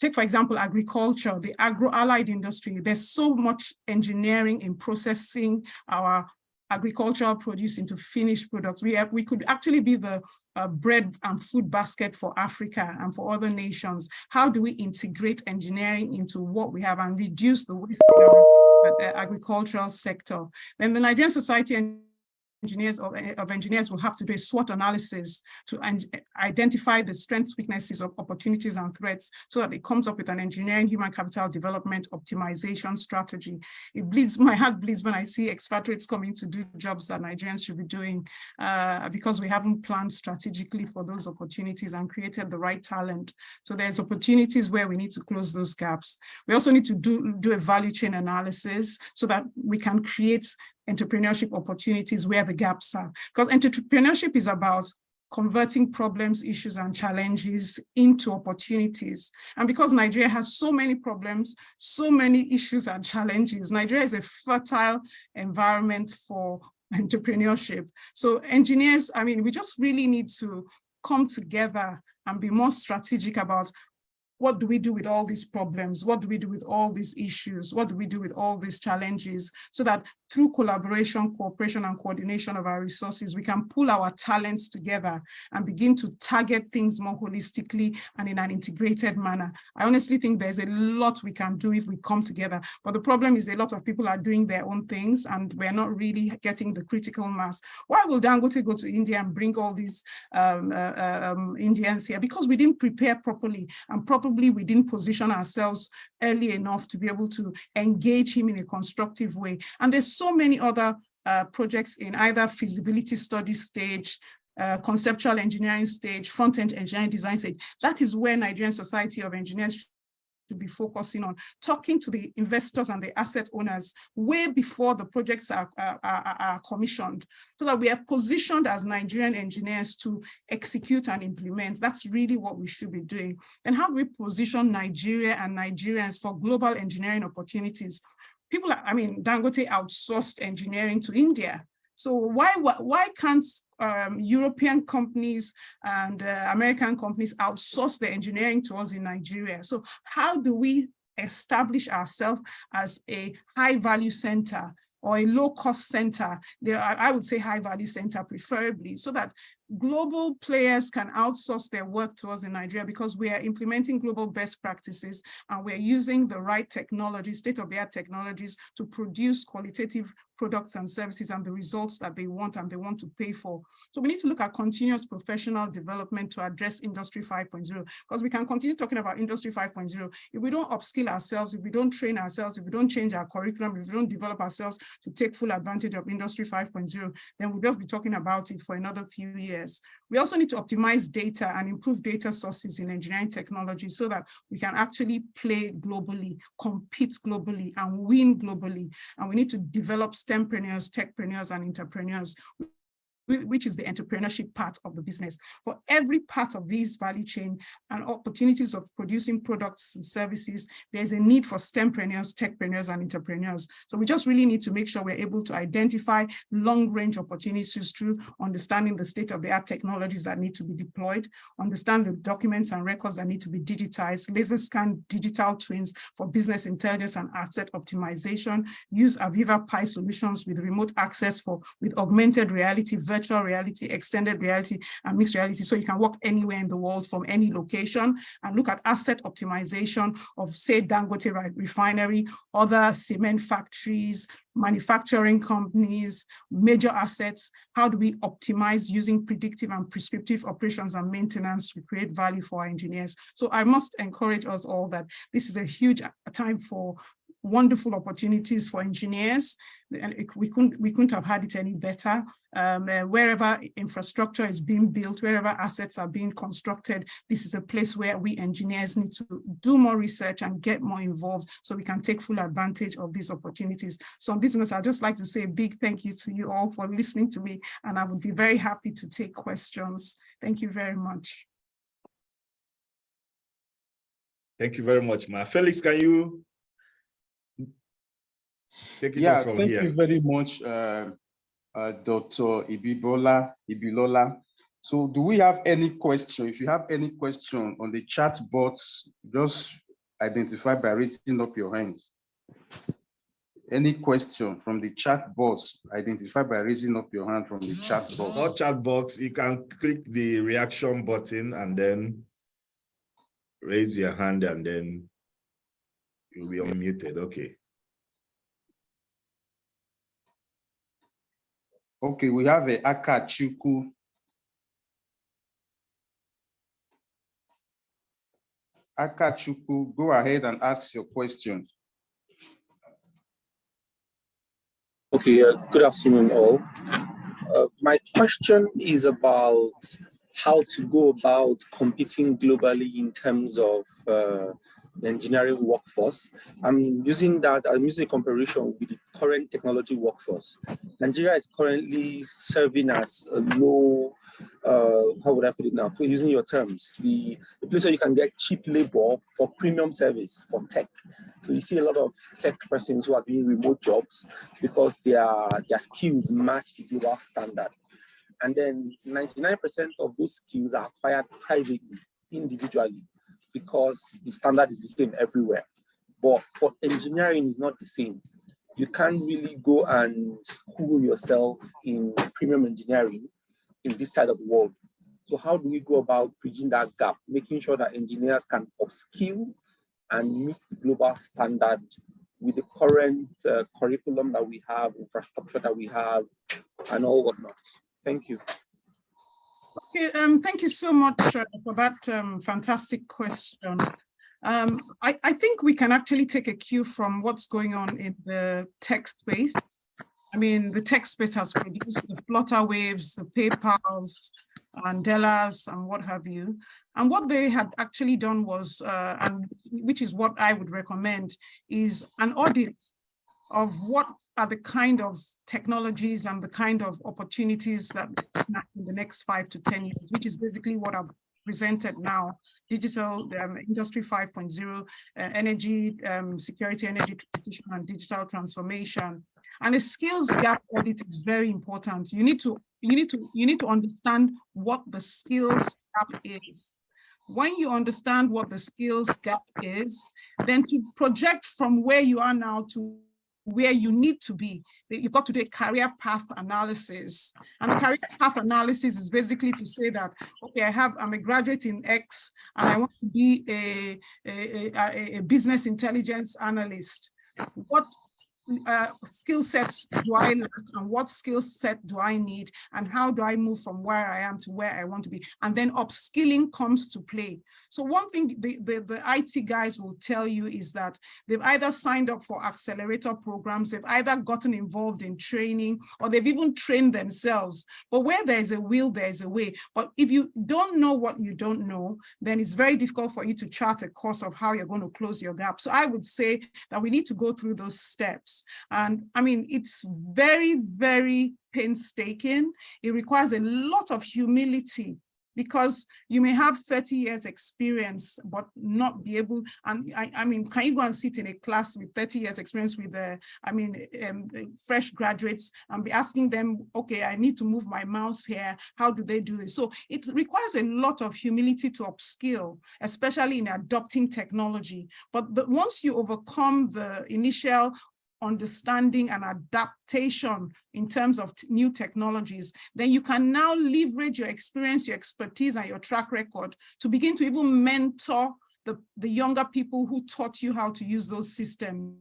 Take, for example, agriculture, the agro-allied industry. There's so much engineering in processing our agricultural produce into finished products. We could actually be the bread and food basket for Africa and for other nations. How do we integrate engineering into what we have and reduce the waste in our agricultural sector? Then the Nigerian Society engineers will have to do a SWOT analysis to identify the strengths, weaknesses, of opportunities and threats, so that it comes up with an engineering human capital development optimization strategy. My heart bleeds when I see expatriates coming to do jobs that Nigerians should be doing, because we haven't planned strategically for those opportunities and created the right talent. So there's opportunities where we need to close those gaps. We also need to do a value chain analysis so that we can create entrepreneurship opportunities where the gaps are. Because entrepreneurship is about converting problems, issues, and challenges into opportunities. And because Nigeria has so many problems, so many issues and challenges, Nigeria is a fertile environment for entrepreneurship. So engineers, I mean, we just really need to come together and be more strategic about what do we do with all these problems? What do we do with all these issues? What do we do with all these challenges? So that through collaboration, cooperation, and coordination of our resources, we can pull our talents together and begin to target things more holistically and in an integrated manner. I honestly think there's a lot we can do if we come together. But the problem is a lot of people are doing their own things and we're not really getting the critical mass. Why will Dangote go to India and bring all these Indians here? Because we didn't prepare properly, and probably we didn't position ourselves early enough to be able to engage him in a constructive way. And there's so many other projects in either feasibility study stage, conceptual engineering stage, front-end engineering design stage. That is where Nigerian Society of Engineers to be focusing on, talking to the investors and the asset owners way before the projects are commissioned, so that we are positioned as Nigerian engineers to execute and implement. That's really what we should be doing. And how do we position Nigeria and Nigerians for global engineering opportunities? People are, I mean, Dangote outsourced engineering to India. So why can't European companies and American companies outsource the engineering to us in Nigeria? So how do we establish ourselves as a high-value center or a low-cost center? I would say high-value center preferably, so that global players can outsource their work to us in Nigeria, because we are implementing global best practices and we're using the right technologies, state-of-the-art technologies, to produce qualitative products and services and the results that they want and they want to pay for. So we need to look at continuous professional development to address Industry 5.0, because we can continue talking about Industry 5.0. If we don't upskill ourselves, if we don't train ourselves, if we don't change our curriculum, if we don't develop ourselves to take full advantage of Industry 5.0, then we'll just be talking about it for another few years. We also need to optimize data and improve data sources in engineering technology so that we can actually play globally, compete globally, and win globally. And we need to develop STEMpreneurs, techpreneurs, and entrepreneurs, which is the entrepreneurship part of the business. For every part of this value chain and opportunities of producing products and services, there's a need for STEMpreneurs, techpreneurs, and entrepreneurs. So we just really need to make sure we're able to identify long-range opportunities through understanding the state-of-the-art technologies that need to be deployed, understand the documents and records that need to be digitized, laser scan digital twins for business intelligence and asset optimization, use Aviva Pi solutions with remote access with augmented reality, virtual reality, extended reality, and mixed reality, so you can work anywhere in the world from any location, and look at asset optimization of, say, Dangote refinery, other cement factories, manufacturing companies, major assets. How do we optimize using predictive and prescriptive operations and maintenance to create value for our engineers? So I must encourage us all that this is a huge time for wonderful opportunities for engineers, and we couldn't have had it any better. Wherever infrastructure is being built, wherever assets are being constructed, this is a place where we engineers need to do more research and get more involved so we can take full advantage of these opportunities. So on this note, I'd just like to say a big thank you to you all for listening to me, and I would be very happy to take questions. Thank you very much. Thank you very much, Ma. Felix, can you take it Yeah, from thank here? you very much, Dr. Ibilola. So do we have any question? If you have any question on the chat box, just identify by raising up your hands. Any question from the chat box, identify by raising up your hand from the chat box. Not chat box, you can click the reaction button and then raise your hand and then you'll be unmuted. Okay. Okay, we have a Akachuku. Akachuku, go ahead and ask your questions. Okay, good afternoon all. My question is about how to go about competing globally in terms of the engineering workforce. I'm using a comparison with the current technology workforce. Nigeria is currently serving as a low, how would I put it now? Using your terms, the place where you can get cheap labor for premium service for tech. So you see a lot of tech persons who are doing remote jobs because their skills match the global standard. And then 99% of those skills are acquired privately, individually, because the standard is the same everywhere. But for engineering, it's not the same. You can't really go and school yourself in premium engineering in this side of the world. So how do we go about bridging that gap, making sure that engineers can upskill and meet the global standard with the current curriculum that we have, infrastructure that we have, and all whatnot? Thank you. Okay, thank you so much for that fantastic question. I think we can actually take a cue from what's going on in the tech space. I mean, the tech space has produced the Flutter Waves, the PayPals, and Dellas, and what have you. And what they had actually done was, and which is what I would recommend, is an audit of what are the kind of technologies and the kind of opportunities that in the next 5 to 10 years, which is basically what I've presented now: digital, industry 5.0, energy, security, energy transition, and digital transformation. And a skills gap audit is very important. You need to understand what the skills gap is. When you understand what the skills gap is, then to project from where you are now to where you need to be, you've got to do a career path analysis. And career path analysis is basically to say that, okay, I'm a graduate in X and I want to be a business intelligence analyst. What skill sets do I lack, and what skill set do I need, and how do I move from where I am to where I want to be? And then upskilling comes to play. So one thing the IT guys will tell you is that they've either signed up for accelerator programs, they've either gotten involved in training, or they've even trained themselves. But where there's a will, there's a way. But if you don't know what you don't know, then it's very difficult for you to chart a course of how you're going to close your gap. So I would say that we need to go through those steps. And I mean, it's very, very painstaking. It requires a lot of humility, because you may have 30 years experience, but not be able, and I mean, can you go and sit in a class with 30 years experience with, fresh graduates and be asking them, okay, I need to move my mouse here, how do they do this? So it requires a lot of humility to upskill, especially in adopting technology. But once you overcome the initial understanding and adaptation in terms of new technologies, then you can now leverage your experience, your expertise, and your track record to begin to even mentor the younger people who taught you how to use those systems.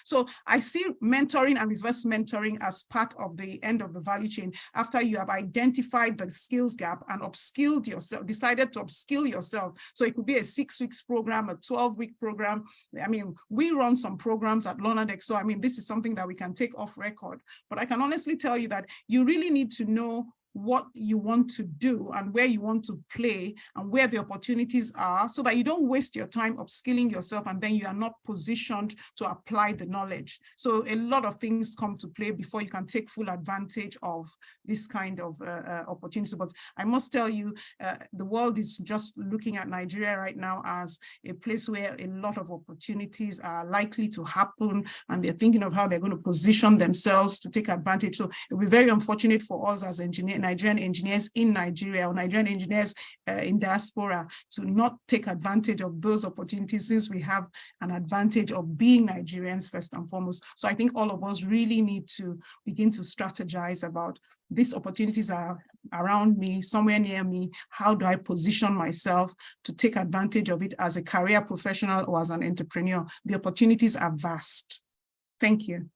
So I see mentoring and reverse mentoring as part of the end of the value chain after you have identified the skills gap and upskilled yourself, decided to upskill yourself. So it could be a 6-week program, a 12-week program. I mean, we run some programs at Lonadex. So I mean, this is something that we can take off record. But I can honestly tell you that you really need to know what you want to do and where you want to play and where the opportunities are, so that you don't waste your time upskilling yourself and then you are not positioned to apply the knowledge. So a lot of things come to play before you can take full advantage of this kind of opportunity. But I must tell you, the world is just looking at Nigeria right now as a place where a lot of opportunities are likely to happen, and they're thinking of how they're going to position themselves to take advantage. So it will be very unfortunate for us as Nigerian engineers in Nigeria, or Nigerian engineers in diaspora, to not take advantage of those opportunities, since we have an advantage of being Nigerians first and foremost. So I think all of us really need to begin to strategize about these opportunities are around me, somewhere near me. How do I position myself to take advantage of it as a career professional or as an entrepreneur? The opportunities are vast. Thank you.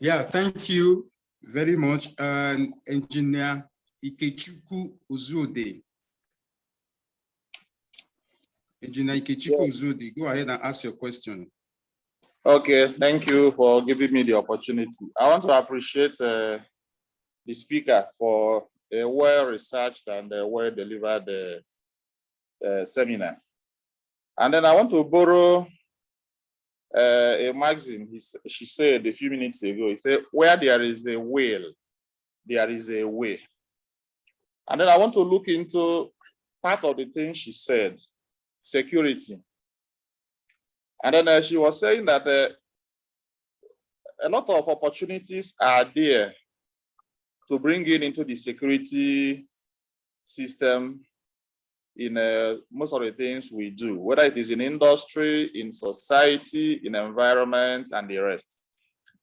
Yeah, thank you very much, Engineer Ikechukwu Uzude. Engineer Ikechukwu Uzude, go ahead and ask your question. Okay, thank you for giving me the opportunity. I want to appreciate the speaker for a well-researched and well-delivered seminar. And then I want to borrow a maxim she said a few minutes ago. He said, where there is a will, there is a way. And then I want to look into part of the things she said, security. And then she was saying that a lot of opportunities are there to bring in into the security system in most of the things we do, whether it is in industry, in society, in environment, and the rest.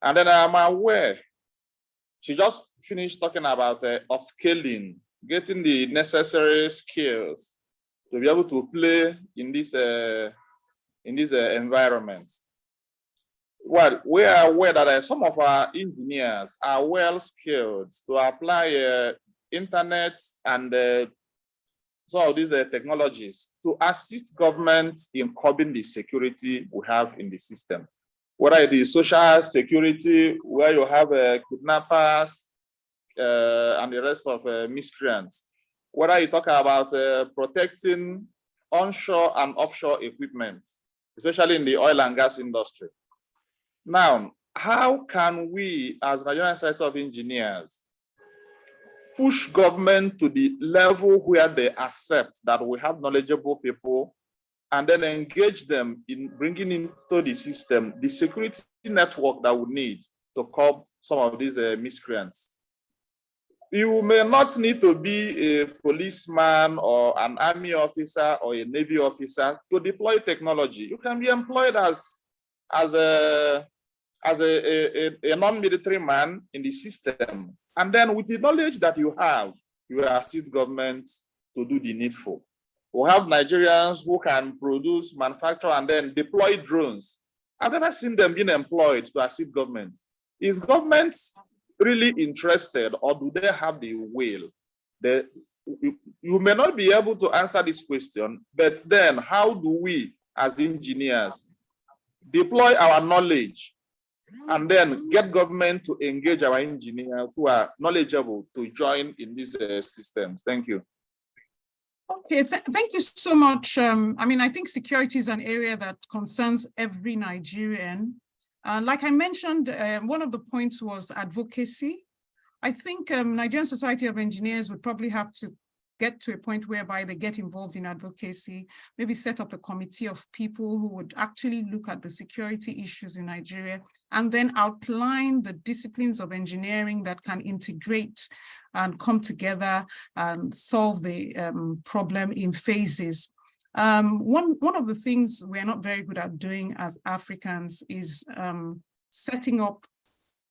And then I'm aware, she just finished talking about upscaling, getting the necessary skills to be able to play in this environment. Well, we are aware that some of our engineers are well skilled to apply internet and some of these technologies to assist governments in curbing the security we have in the system. Whether it is social security, where you have kidnappers and the rest of miscreants. Whether you talk about protecting onshore and offshore equipment, especially in the oil and gas industry. Now, how can we, as Nigerian Society of Engineers, push government to the level where they accept that we have knowledgeable people and then engage them in bringing into the system the security network that we need to curb some of these miscreants? You may not need to be a policeman or an army officer or a navy officer to deploy technology. You can be employed as a non-military man in the system. And then with the knowledge that you have, you will assist government to do the needful. We have Nigerians who can produce, manufacture, and then deploy drones. I've never seen them being employed to assist government. Is government really interested, or do they have the will? You may not be able to answer this question, but then how do we, as engineers, deploy our knowledge and then get government to engage our engineers who are knowledgeable to join in these systems? Thank you. Okay, thank you so much. I mean, I think security is an area that concerns every Nigerian. Like I mentioned, one of the points was advocacy. I think Nigerian Society of Engineers would probably have to get to a point whereby they get involved in advocacy, maybe set up a committee of people who would actually look at the security issues in Nigeria and then outline the disciplines of engineering that can integrate and come together and solve the problem in phases. One of the things we're not very good at doing as Africans is setting up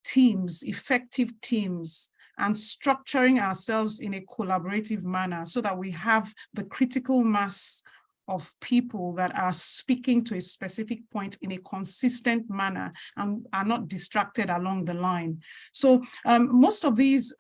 teams, effective teams, and structuring ourselves in a collaborative manner so that we have the critical mass of people that are speaking to a specific point in a consistent manner and are not distracted along the line. So most of these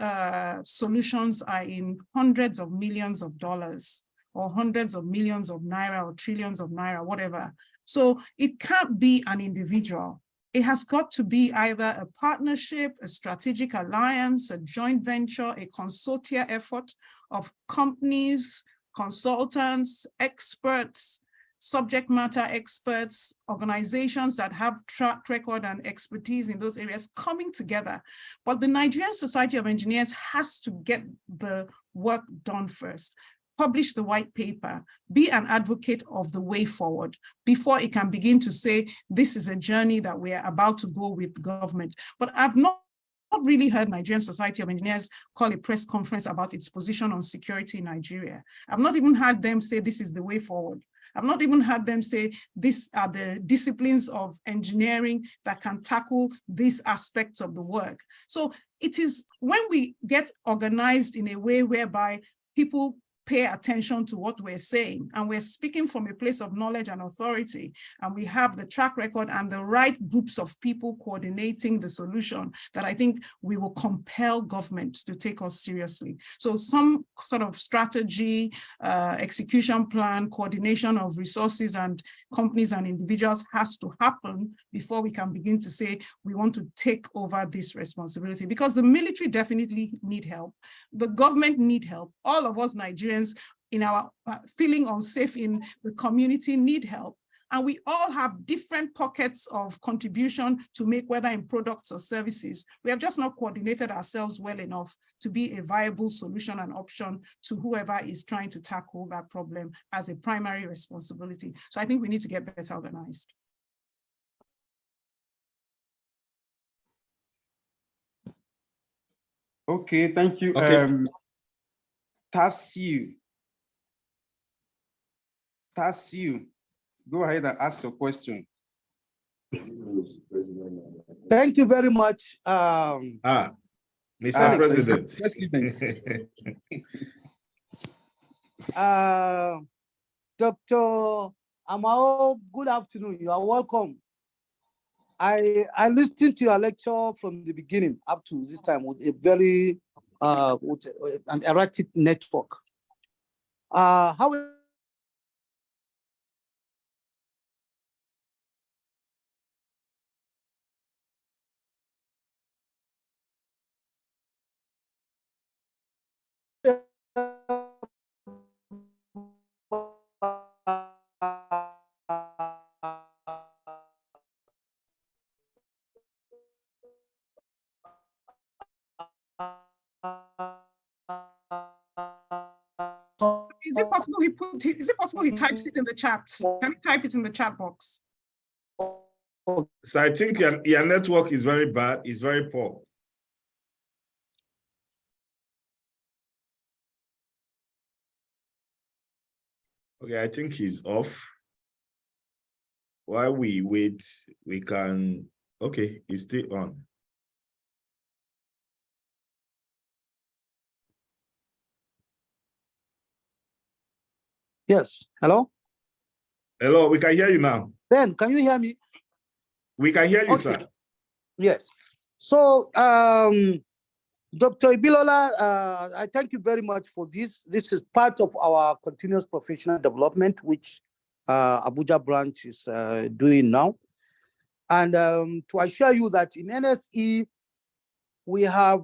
solutions are in hundreds of millions of dollars or hundreds of millions of naira or trillions of naira, whatever. So it can't be an individual. It has got to be either a partnership, a strategic alliance, a joint venture, a consortia effort of companies, consultants, experts, subject matter experts, organizations that have track record and expertise in those areas coming together. But the Nigerian Society of Engineers has to get the work done first. Publish the white paper, be an advocate of the way forward before it can begin to say, this is a journey that we are about to go with government. But I've not really heard Nigerian Society of Engineers call a press conference about its position on security in Nigeria. I've not even heard them say this is the way forward. I've not even heard them say these are the disciplines of engineering that can tackle these aspects of the work. So it is when we get organized in a way whereby people pay attention to what we're saying. And we're speaking from a place of knowledge and authority. And we have the track record and the right groups of people coordinating the solution that I think we will compel government to take us seriously. So some sort of strategy, execution plan, coordination of resources and companies and individuals has to happen before we can begin to say we want to take over this responsibility, because the military definitely need help. The government need help. All of us Nigerians in our feeling unsafe in the community need help. And we all have different pockets of contribution to make, whether in products or services. We have just not coordinated ourselves well enough to be a viable solution and option to whoever is trying to tackle that problem as a primary responsibility. So I think we need to get better organized. Okay, thank you. Okay. Tasiu, go ahead and ask your question. Thank you very much. Mr. President. Dr. Amao, good afternoon. You are welcome. I listened to your lecture from the beginning up to this time with a very with an erratic network. However, Is it possible he types it in the chat? Can he type it in the chat box? So I think your network is very bad, it's very poor. Okay, I think he's off. While we wait, we can, okay, he's still on. yes, hello? Hello, we can hear you now. Ben, can you hear me? We can hear you, Okay. sir. Yes. So, Dr. IBILOLA, I thank you very much for this. This is part of our continuous professional development, which Abuja branch is doing now. And to assure you that in NSE, we have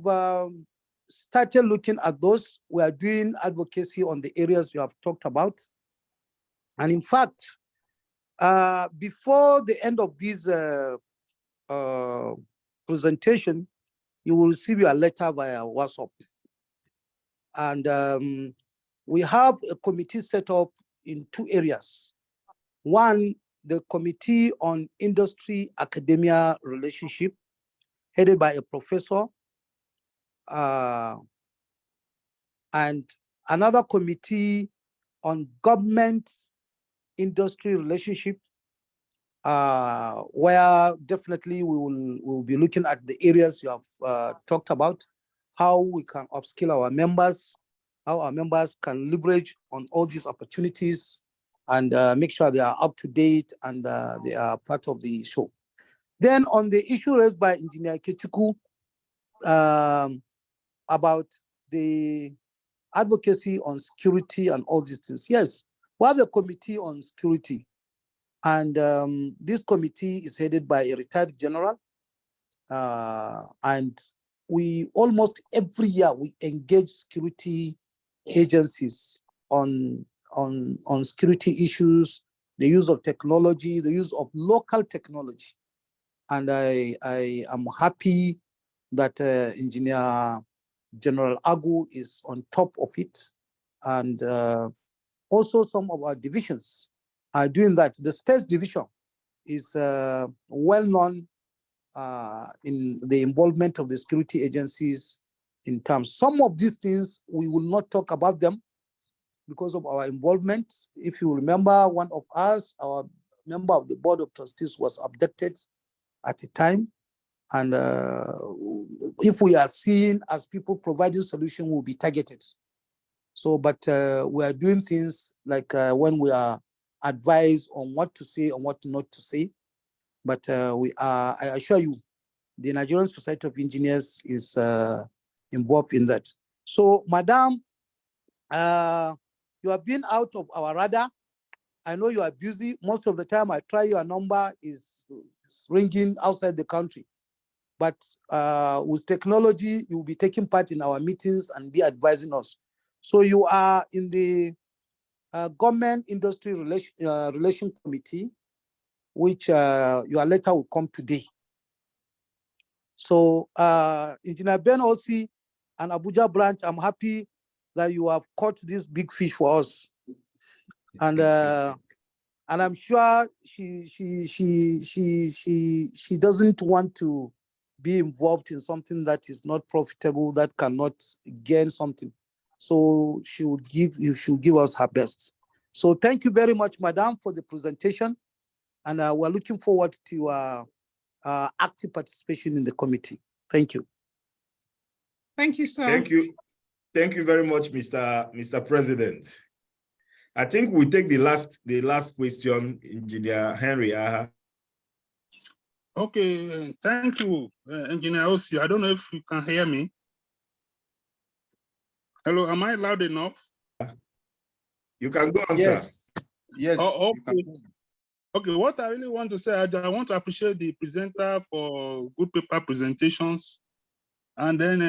started looking at those. We are doing advocacy on the areas you have talked about. And in fact, before the end of this presentation, you will receive your letter via WhatsApp. And we have a committee set up in two areas. One, the Committee on Industry-Academia Relationship, headed by a professor, and another committee on government-industry relationship, where definitely we will be looking at the areas you have talked about, how we can upskill our members, how our members can leverage on all these opportunities and make sure they are up to date and they are part of the show. Then on the issue raised by Engineer Kechuku about the advocacy on security and all these things. Yes, we have a committee on security. And this committee is headed by a retired general. And we almost every year we engage security agencies on security issues, the use of technology, the use of local technology. And I am happy that Engineer General Agu is on top of it. And also some of our divisions are doing that. The Space Division is well known in the involvement of the security agencies in terms. Some of these things, we will not talk about them because of our involvement. If you remember, one of us, our member of the Board of Trustees, was abducted at a time. And if we are seen as people providing solution, we'll be targeted. So, but we are doing things like when we are advised on what to say and what not to say. But I assure you, the Nigerian Society of Engineers is involved in that. So, Madam, you have been out of our radar. I know you are busy. Most of the time I try your number is ringing outside the country. But with technology, you'll be taking part in our meetings and be advising us. So you are in the Government Industry Relation Committee, which your letter will come today. So Engineer Ben Osi and Abuja branch, I'm happy that you have caught this big fish for us. And I'm sure she doesn't want to be involved in something that is not profitable, that cannot gain something. So she should give us her best. So thank you very much, Madam, for the presentation. And we're looking forward to your active participation in the committee. Thank you. Thank you, sir. Thank you. Thank you very much, Mr. President. I think we take the last question, Engineer Henry Aha. Okay, thank you, Engineer Osi. I don't know if you can hear me. Hello, am I loud enough? You can go on, Yes. sir. Yes. Oh, okay. Okay, what I really want to say, I want to appreciate the presenter for good paper presentations, and then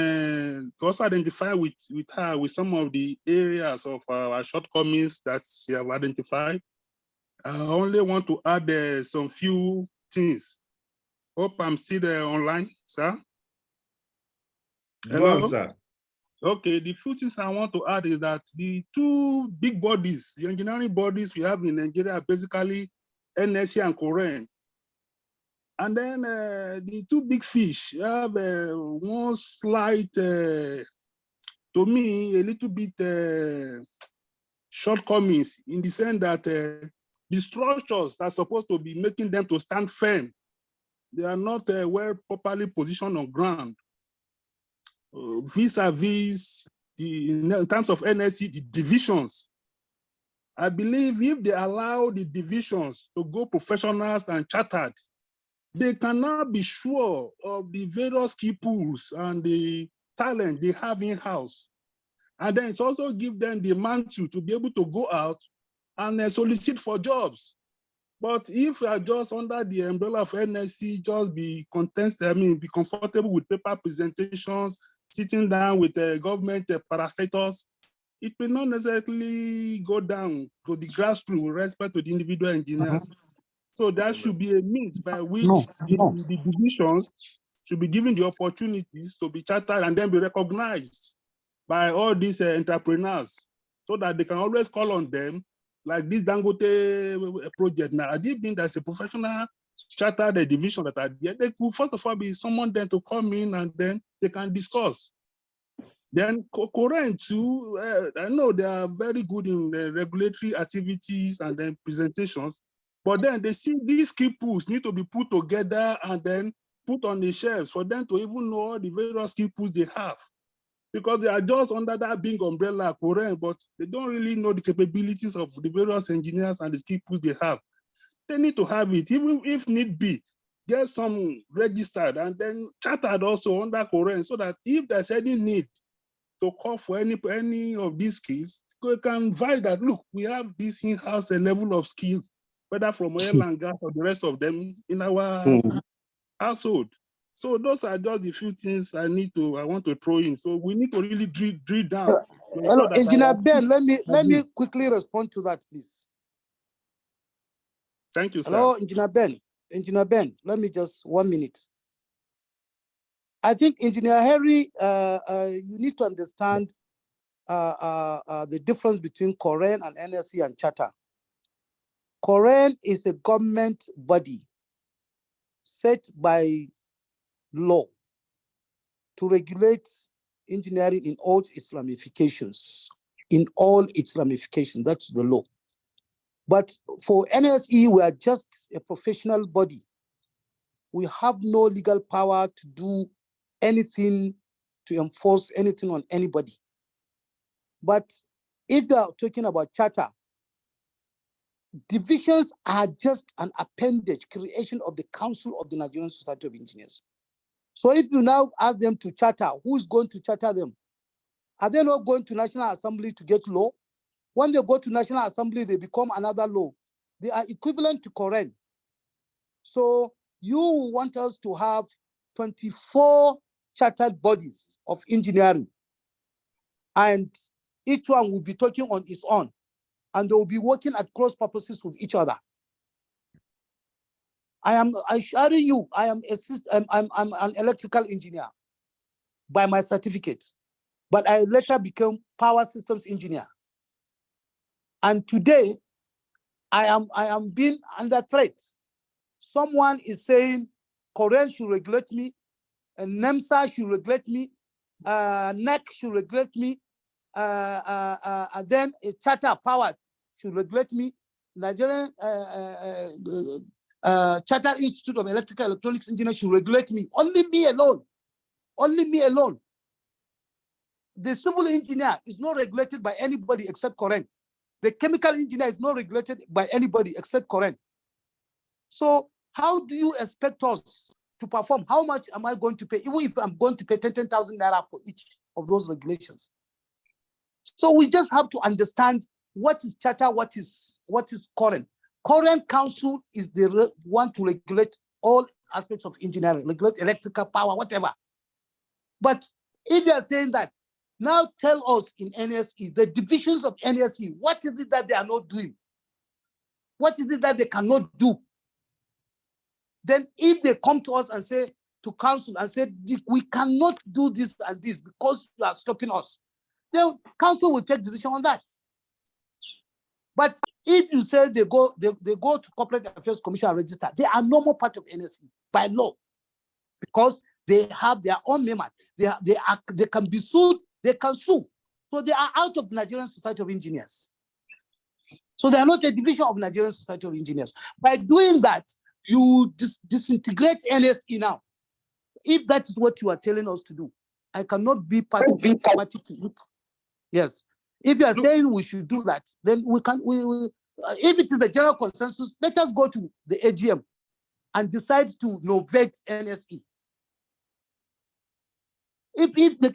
to also identify with her with some of the areas of our shortcomings that she have identified. I only want to add some few things. Hope I'm still online, sir. Go on, sir. Okay, the few things I want to add is that the two big bodies, the engineering bodies we have in Nigeria are basically FNSE and FAEng. And then the two big fish have one slight, to me, a little bit shortcomings in the sense that the structures that are supposed to be making them to stand firm, they are not well properly positioned on ground. Vis-a-vis, in terms of FNSE, the divisions. I believe if they allow the divisions to go professionals and chartered, they cannot be sure of the various key pools and the talent they have in-house. And then it's also give them the mantle to be able to go out and solicit for jobs. But if you are just under the umbrella of FNSE, just be be comfortable with paper presentations, sitting down with government parastatals, it may not necessarily go down to the grassroots with respect to the individual engineers. So there should be a means by which the divisions should be given the opportunities to be chartered and then be recognized by all these entrepreneurs so that they can always call on them, like this Dangote project now. I did mean there's a professional chartered division that are there. They could first of all be someone then to come in and then they can discuss. Then FAEng too, I know they are very good in regulatory activities and then presentations, but then they see these key pools need to be put together and then put on the shelves for them to even know all the various key pools they have. Because they are just under that big umbrella, FAEng, but they don't really know the capabilities of the various engineers and the key pools they have. They need to have it, even if need be, get some registered and then chartered also under FAEng, so that if there's any need to call for any of these skills, they can validate that, look, we have this in-house level of skills, whether from oil and gas or the rest of them in our household. So those are just the few things I want to throw in. So we need to really drill down. Hello, Engineer Ben, let me quickly respond to that, please. Thank you, sir. Hello, Engineer Ben. Engineer Ben, let me just 1 minute. I think, Engineer Harry, you need to understand the difference between FAEng and FNSE and charter. FAEng is a government body set by law to regulate engineering in all its ramifications. That's the law. But for FNSE, we are just a professional body. We have no legal power to do anything, to enforce anything on anybody. But if you are talking about charter, divisions are just an appendage, creation of the Council of the Nigerian Society of Engineers. So if you now ask them to charter, who is going to charter them? Are they not going to National Assembly to get law? When they go to National Assembly, they become another law. They are equivalent to Koran. So you want us to have 24 chartered bodies of engineering, and each one will be talking on its own, and they will be working at cross purposes with each other. I am assuring you, I'm an electrical engineer by my certificate, but I later became power systems engineer. And today, I am being under threat. Someone is saying Korean should regulate me, and NEMSA should regulate me, NEC should regulate me, and then a charter power should regulate me. Nigerian Charter Institute of Electrical Electronics Engineers should regulate me. Only me alone. Only me alone. The civil engineer is not regulated by anybody except Korean. The chemical engineer is not regulated by anybody except Korean. So how do you expect us to perform? How much am I going to pay? Even if I'm going to pay 10,000 naira for each of those regulations. So we just have to understand what is charter, what is Korean. Korean Council is the one to regulate all aspects of engineering, regulate electrical power, whatever. But if you are saying that, now tell us in NSE, the divisions of NSE, what is it that they are not doing? What is it that they cannot do? Then if they come to us and say, to council and say, we cannot do this and this because you are stopping us, then council will take decision on that. But if you say they go to Corporate Affairs Commission and register, they are no more part of NSE by law, because they have their own member. They can be sued, they can sue. So they are out of Nigerian Society of Engineers. So they are not a division of Nigerian Society of Engineers. By doing that, you disintegrate NSE now. If that is what you are telling us to do, I cannot be part of it. Yes. If you are saying we should do that, then we can. If it is the general consensus, let us go to the AGM and decide to novate NSE. If the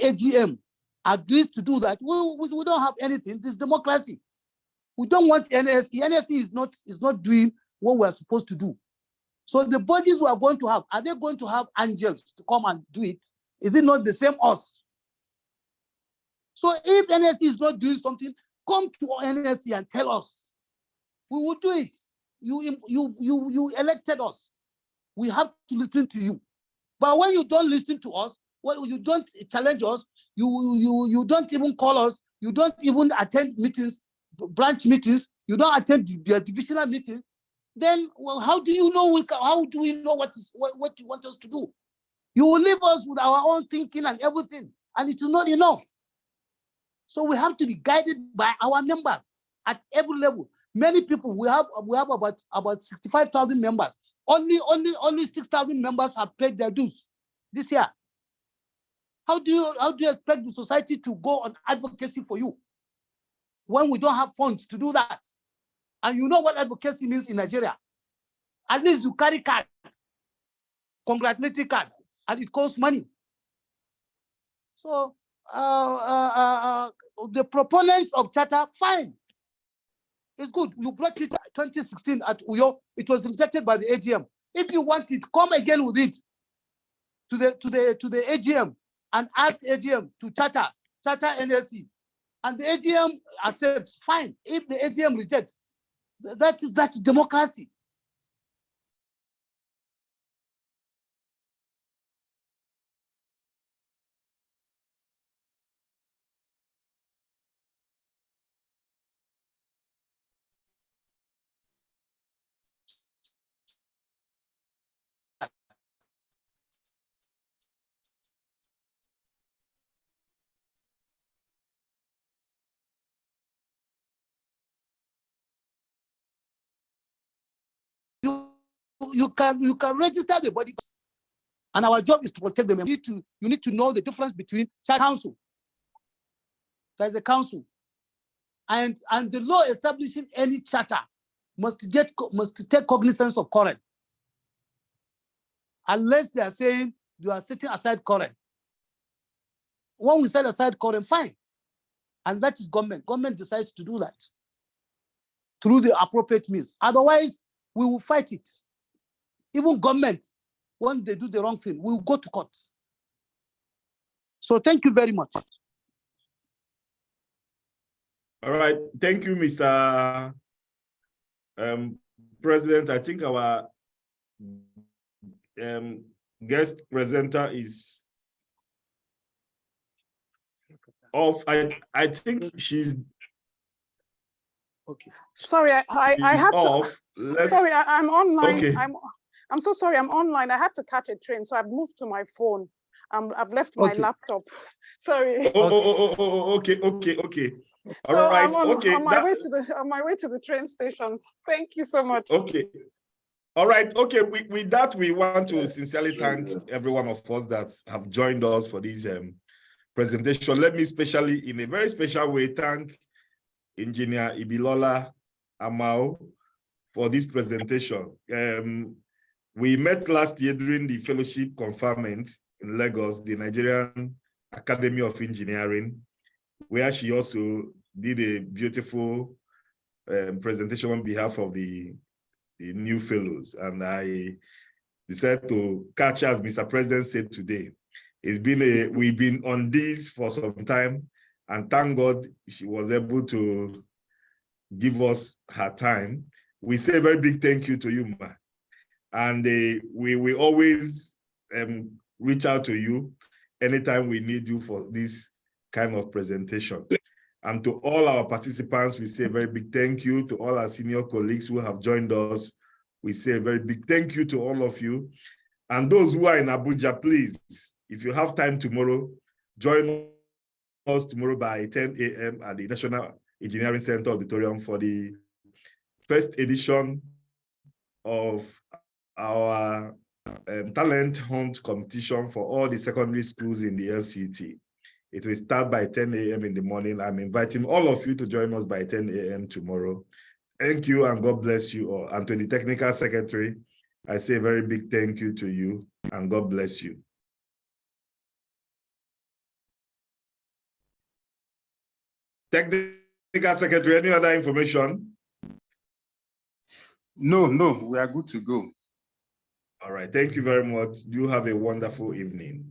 AGM agrees to do that, we don't have anything. This is democracy. We don't want NSE. NSE is not doing what we are supposed to do. So the bodies we are going to have, are they going to have angels to come and do it? Is it not the same us? So if NSE is not doing something, come to NSE and tell us. We will do it. You elected us. We have to listen to you. But when you don't listen to us, when you don't challenge us, you don't even call us, you don't even attend meetings, branch meetings, you don't attend the divisional meetings, then well, how do you know how do we know what you want us to do? You will leave us with our own thinking and everything, and it is not enough. So we have to be guided by our members at every level. Many people, we have about 65,000 members. Only 6,000 members have paid their dues this year. How do you expect the society to go on advocacy for you when we don't have funds to do that? And you know what advocacy means in Nigeria. At least you carry card, congratulatory card, and it costs money. So the proponents of charter, fine. It's good. You brought it 2016 at Uyo. It was rejected by the AGM. If you want it, come again with it to the AGM and ask AGM to charter NSE. And the AGM accepts, fine. If the AGM rejects, that's democracy. You can register the body, and our job is to protect them. You need to know the difference between council. There's a council, And the law establishing any charter must take cognizance of current. Unless they are saying you are setting aside current. When we set aside current, fine. And that is government. Government decides to do that through the appropriate means. Otherwise, we will fight it. Even government, when they do the wrong thing, we will go to court. So thank you very much. All right. Thank you, Mr. President. I think our guest presenter is off. I think she's okay. Sorry, I had off. Sorry, I'm online. Okay. I'm so sorry. I'm online. I had to catch a train, so I've moved to my phone. I've left my laptop. Sorry. Okay. All so right. I'm on my way to the train station. Thank you so much. Okay. All right. Okay. With that, we want to sincerely thank every one of us that have joined us for this presentation. Let me especially, in a very special way, thank Engineer IBILOLA AMAO for this presentation. We met last year during the fellowship conferment in Lagos, the Nigerian Academy of Engineering, where she also did a beautiful presentation on behalf of the new fellows. And I decided to catch, as Mr. President said today. We've been on this for some time, and thank God she was able to give us her time. We say a very big thank you to you, Ma. And we always reach out to you anytime we need you for this kind of presentation. And to all our participants, we say a very big thank you. To all our senior colleagues who have joined us, we say a very big thank you to all of you. And those who are in Abuja, please, if you have time tomorrow, join us tomorrow by 10 a.m. at the National Engineering Center Auditorium for the first edition of our talent hunt competition for all the secondary schools in the FCT. It will start by 10 a.m. in the morning. I'm inviting all of you to join us by 10 a.m. tomorrow. Thank you, and God bless you all. And to the technical secretary, I say a very big thank you to you, and God bless you. Technical secretary, any other information? No, we are good to go. All right, thank you very much. You have a wonderful evening.